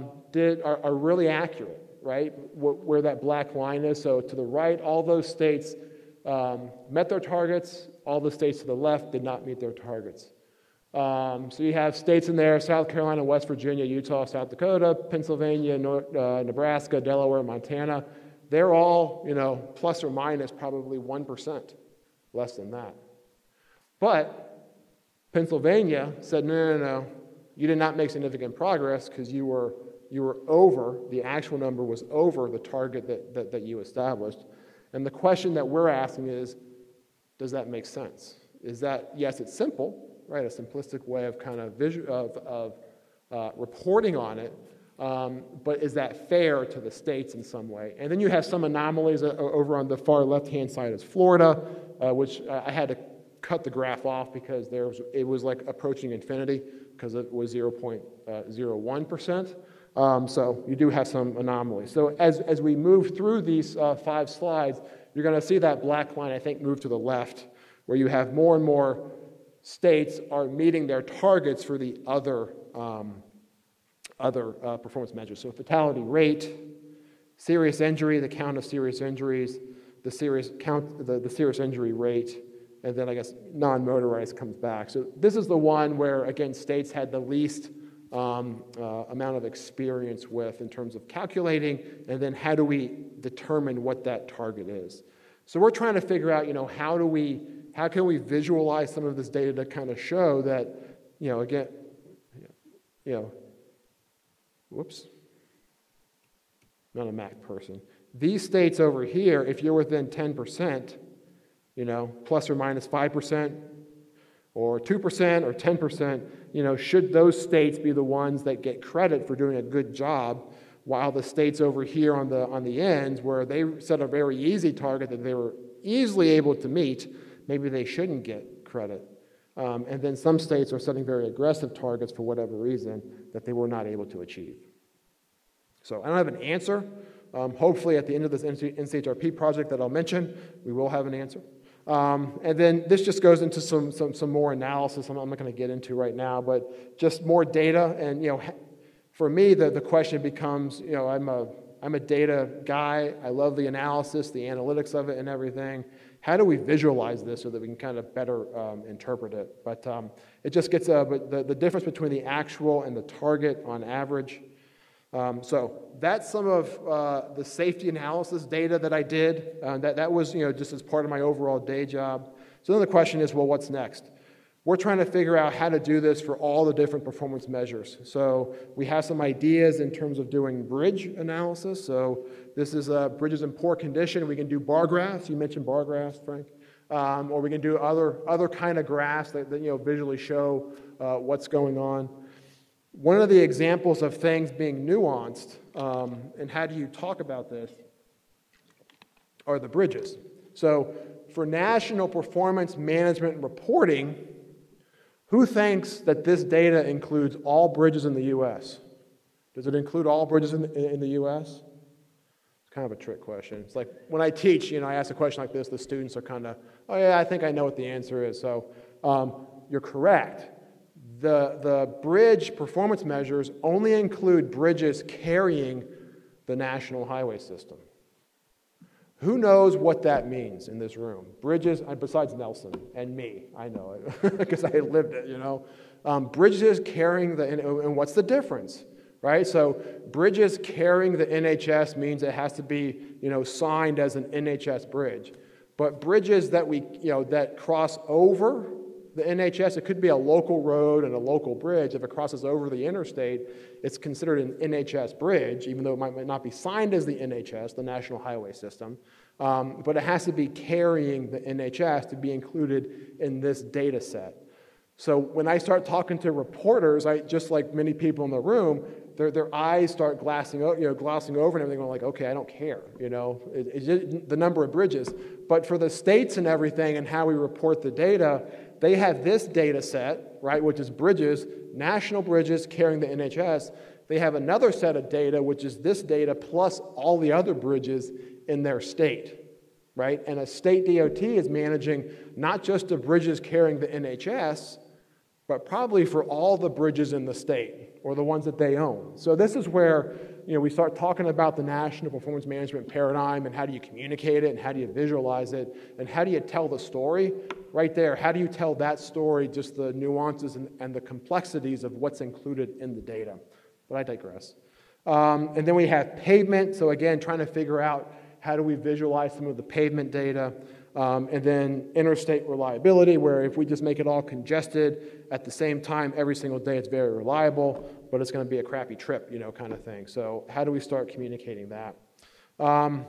really accurate, right, where that black line is. So to the right, all those states met their targets. All the states to the left did not meet their targets. So you have states in there: South Carolina, West Virginia, Utah, South Dakota, Pennsylvania, Nebraska, Delaware, Montana. They're all, plus or minus probably 1%, less than that. But Pennsylvania said, no, you did not make significant progress because you were over, the actual number was over the target that you established. And the question that we're asking is, does that make sense? Is that, yes, it's simple, right, a simplistic way of kind of reporting on it, but is that fair to the states in some way? And then you have some anomalies over on the far left-hand side is Florida, which I had to cut the graph off because it was like approaching infinity because it was 0.01%. So you do have some anomalies. So as we move through these 5 slides, you're going to see that black line, I think, move to the left, where you have more and more states are meeting their targets for the other performance measures. So fatality rate, serious injury, the count of serious injuries, the serious injury rate, and then I guess non-motorized comes back. So this is the one where, again, states had the least amount of experience with in terms of calculating, and then how do we determine what that target is. So we're trying to figure out, how can we visualize some of this data to kind of show that, again, whoops, not a Mac person. These states over here, if you're within 10%, plus or minus 5%, or 2% or 10%, should those states be the ones that get credit for doing a good job, while the states over here on the ends, where they set a very easy target that they were easily able to meet, maybe they shouldn't get credit. And then some states are setting very aggressive targets for whatever reason that they were not able to achieve. So I don't have an answer. Hopefully at the end of this NCHRP project that I'll mention, we will have an answer. And then this just goes into some more analysis I'm not going to get into right now, but just more data. And for me, the question becomes, I'm a data guy. I love the analysis, the analytics of it, and everything. How do we visualize this so that we can kind of better interpret it? But it just gets the difference between the actual and the target on average. So that's some of the safety analysis data that I did. That was just as part of my overall day job. So then the question is, well, what's next? We're trying to figure out how to do this for all the different performance measures. So we have some ideas in terms of doing bridge analysis. So this is bridges in poor condition. We can do bar graphs. You mentioned bar graphs, Frank. Or we can do other kind of graphs that visually show what's going on. One of the examples of things being nuanced, and how do you talk about this, are the bridges. So for national performance management reporting, who thinks that this data includes all bridges in the U.S.? Does it include all bridges in the U.S.? It's kind of a trick question. It's like when I teach, I ask a question like this, the students are kind of, oh yeah, I think I know what the answer is. So you're correct. The bridge performance measures only include bridges carrying the national highway system. Who knows what that means in this room? Bridges, besides Nelson and me, I know it because I lived it, bridges carrying and what's the difference, right? So bridges carrying the NHS means it has to be, signed as an NHS bridge. But bridges that that cross over The NHS, it could be a local road and a local bridge. If it crosses over the interstate, it's considered an NHS bridge, even though it might not be signed as the NHS, the National Highway System. But it has to be carrying the NHS to be included in this data set. So when I start talking to reporters, just like many people in the room, their eyes start glossing over and everything, going like, okay, I don't care, it's just the number of bridges. But for the states and everything and how we report the data, they have this data set, right, which is bridges, national bridges carrying the NHS. They have another set of data, which is this data plus all the other bridges in their state, right? And a state DOT is managing not just the bridges carrying the NHS, but probably for all the bridges in the state or the ones that they own. So this is where we start talking about the national performance management paradigm and how do you communicate it and how do you visualize it and how do you tell the story right there. How do you tell that story, just the nuances and the complexities of what's included in the data? But I digress. And then we have pavement. So again, trying to figure out how do we visualize some of the pavement data. And then interstate reliability, where if we just make it all congested at the same time every single day, it's very reliable, but it's going to be a crappy trip, kind of thing. So how do we start communicating that? And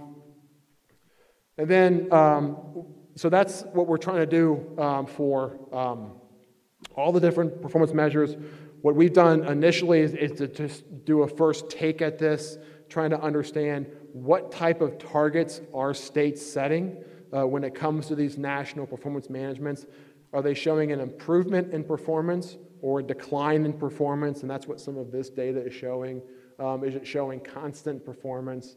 then, so that's what we're trying to do for all the different performance measures. What we've done initially is to just do a first take at this, trying to understand what type of targets are states setting when it comes to these national performance managements. Are they showing an improvement in performance or a decline in performance? And that's what some of this data is showing. Is it showing constant performance?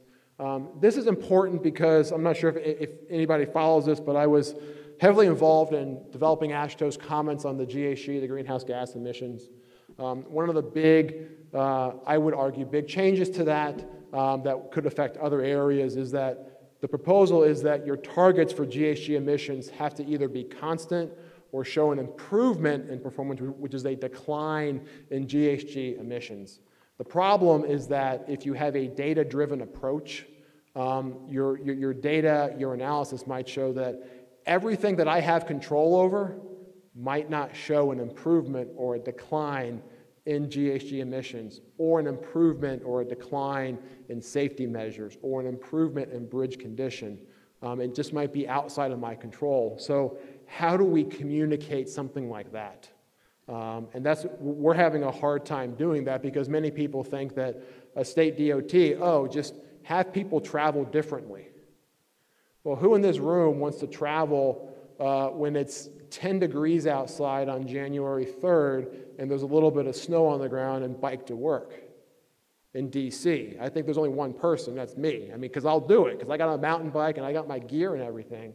This is important because I'm not sure if anybody follows this, but I was heavily involved in developing AASHTO's comments on the GHG, the greenhouse gas emissions. One of the big, I would argue, big changes to that that could affect other areas is that the proposal is that your targets for GHG emissions have to either be constant or show an improvement in performance, which is a decline in GHG emissions. The problem is that if you have a data-driven approach, your data, your analysis might show that everything that I have control over might not show an improvement or a decline in GHG emissions, or an improvement or a decline in safety measures, or an improvement in bridge condition. It just might be outside of my control. So how do we communicate something like that? And we're having a hard time doing that because many people think that a state DOT, just have people travel differently. Well, who in this room wants to travel when it's 10 degrees outside on January 3rd and there's a little bit of snow on the ground and bike to work in DC? I think there's only one person, that's me. Because I'll do it, because I got a mountain bike and I got my gear and everything.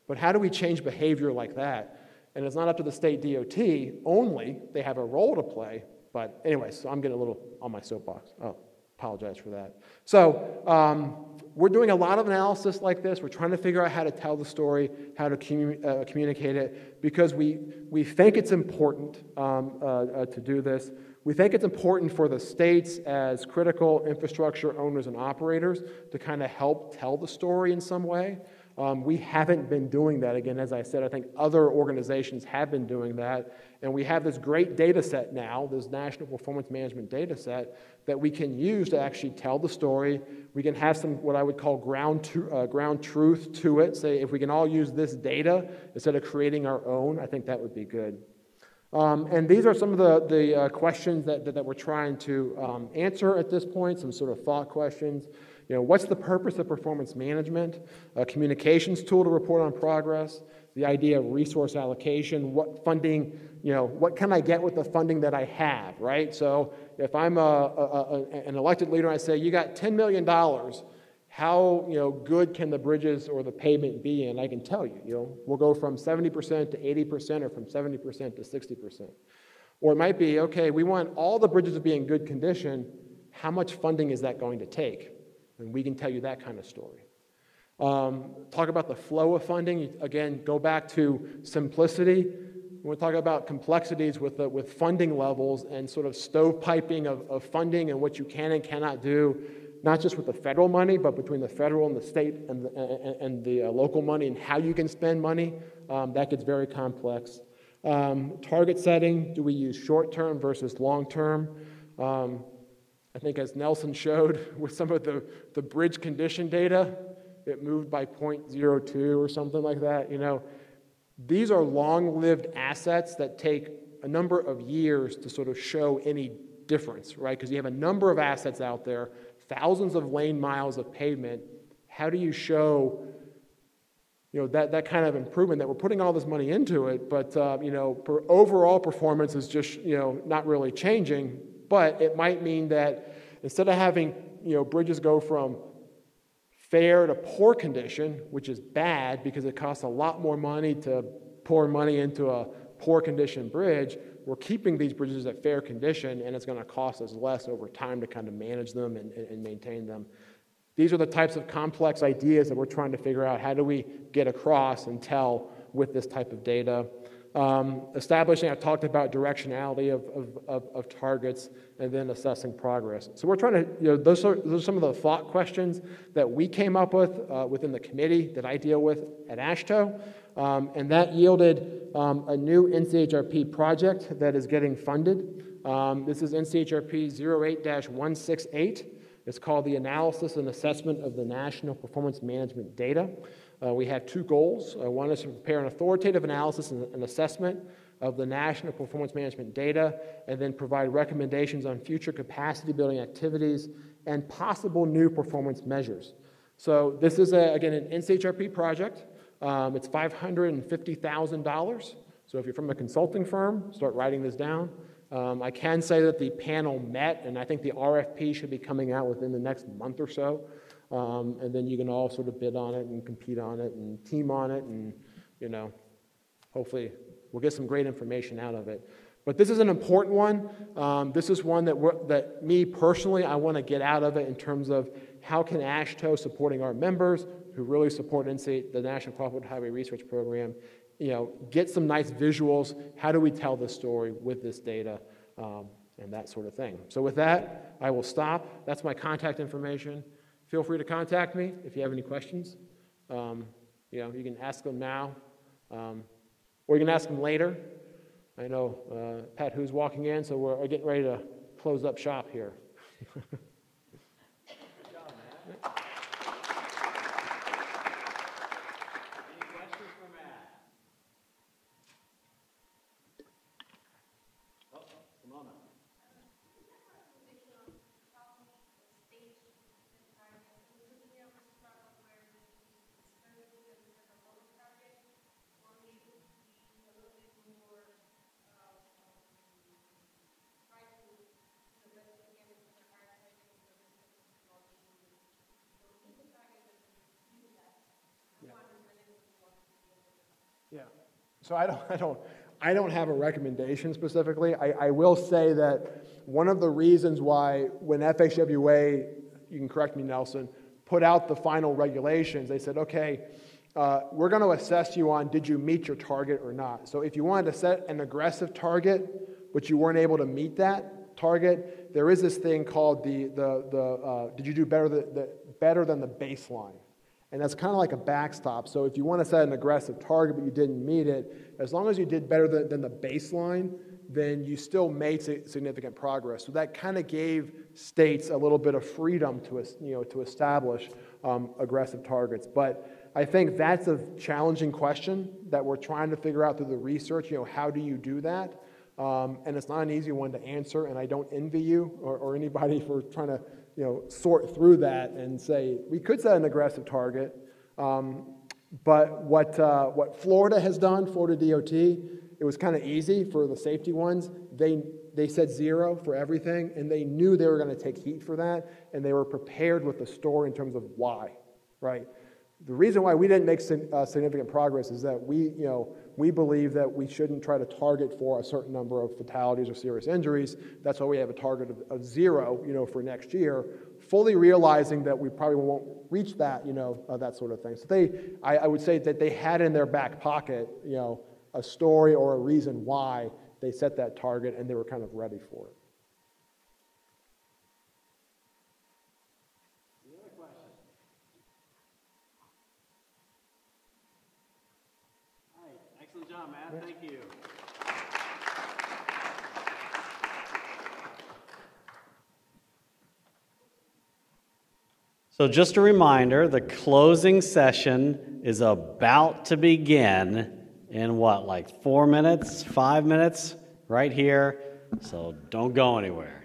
But how do we change behavior like that? And it's not up to the state DOT only. They have a role to play. But anyway, so I'm getting a little on my soapbox. Oh, apologize for that. So we're doing a lot of analysis like this. We're trying to figure out how to tell the story, how to communicate it, because we think it's important to do this. We think it's important for the states as critical infrastructure owners and operators to kind of help tell the story in some way. We haven't been doing that. Again, as I said, I think other organizations have been doing that. And we have this great data set now, this National Performance Management data set, that we can use to actually tell the story. We can have some, what I would call ground truth to it. Say, if we can all use this data instead of creating our own, I think that would be good. And these are some of the questions that we're trying to answer at this point, some sort of thought questions. What's the purpose of performance management? A communications tool to report on progress. The idea of resource allocation. What funding, what can I get with the funding that I have, right? So if I'm an elected leader and I say, you got $10 million, how good can the bridges or the pavement be? And I can tell you, we'll go from 70% to 80% or from 70% to 60%. Or it might be, okay, we want all the bridges to be in good condition. How much funding is that going to take? And we can tell you that kind of story. Talk about the flow of funding. Again, go back to simplicity. When we talk about complexities with funding levels and sort of stovepiping of funding and what you can and cannot do, not just with the federal money, but between the federal and the state and the local money and how you can spend money, that gets very complex. Target setting, do we use short-term versus long-term? I think as Nelson showed with some of the bridge condition data, it moved by 0.02 or something like that. These are long-lived assets that take a number of years to sort of show any difference, right? Because you have a number of assets out there, thousands of lane miles of pavement. How do you show that kind of improvement that we're putting all this money into it, but overall performance is just not really changing. But it might mean that instead of having bridges go from fair to poor condition, which is bad because it costs a lot more money to pour money into a poor condition bridge, we're keeping these bridges at fair condition, and it's going to cost us less over time to kind of manage them and maintain them. These are the types of complex ideas that we're trying to figure out. How do we get across and tell with this type of data? Establishing, I talked about directionality of targets, and then assessing progress. So we're trying to, those are some of the thought questions that we came up with within the committee that I deal with at AASHTO, and that yielded a new NCHRP project that is getting funded. This is NCHRP 08-168. It's called the Analysis and Assessment of the National Performance Management Data. We have two goals. One is to prepare an authoritative analysis and assessment of the national performance management data, and then provide recommendations on future capacity building activities and possible new performance measures. So this is, again, an NCHRP project. It's $550,000. So if you're from a consulting firm, start writing this down. I can say that the panel met, and I think the RFP should be coming out within the next month or so. And then you can all sort of bid on it and compete on it and team on it, and hopefully we'll get some great information out of it. But this is an important one. This is one that me personally, I want to get out of it in terms of how can AASHTO, supporting our members who really support the National Cooperative Highway Research Program, get some nice visuals. How do we tell the story with this data, and that sort of thing. So with that, I will stop. That's my contact information. Feel free to contact me if you have any questions. You can ask them now, or you can ask them later. I know Pat Who's walking in, so we're getting ready to close up shop here. Good job, Matt. Any questions for Matt? Oh, come on up. Yeah. So I don't have a recommendation specifically. I will say that one of the reasons why when FHWA, you can correct me, Nelson, put out the final regulations, they said, okay, we're going to assess you on did you meet your target or not. So if you wanted to set an aggressive target, but you weren't able to meet that target, there is this thing called did you do better than the baseline. And that's kind of like a backstop. So if you want to set an aggressive target but you didn't meet it, as long as you did better than the baseline, then you still made significant progress. So that kind of gave states a little bit of freedom to establish aggressive targets. But I think that's a challenging question that we're trying to figure out through the research. How do you do that? And it's not an easy one to answer, and I don't envy you or anybody for trying to sort through that and say, we could set an aggressive target, but what Florida has done, Florida DOT, it was kind of easy for the safety ones. They said 0 for everything, and they knew they were going to take heat for that, and they were prepared with the story in terms of why, right? The reason why we didn't make significant progress is that we believe that we shouldn't try to target for a certain number of fatalities or serious injuries. That's why we have a target of 0, for next year, fully realizing that we probably won't reach that, that sort of thing. So I would say that they had in their back pocket, a story or a reason why they set that target, and they were kind of ready for it. Excellent job, Matt. Thank you. So just a reminder, the closing session is about to begin in what, like 4 minutes, 5 minutes, right here. So don't go anywhere.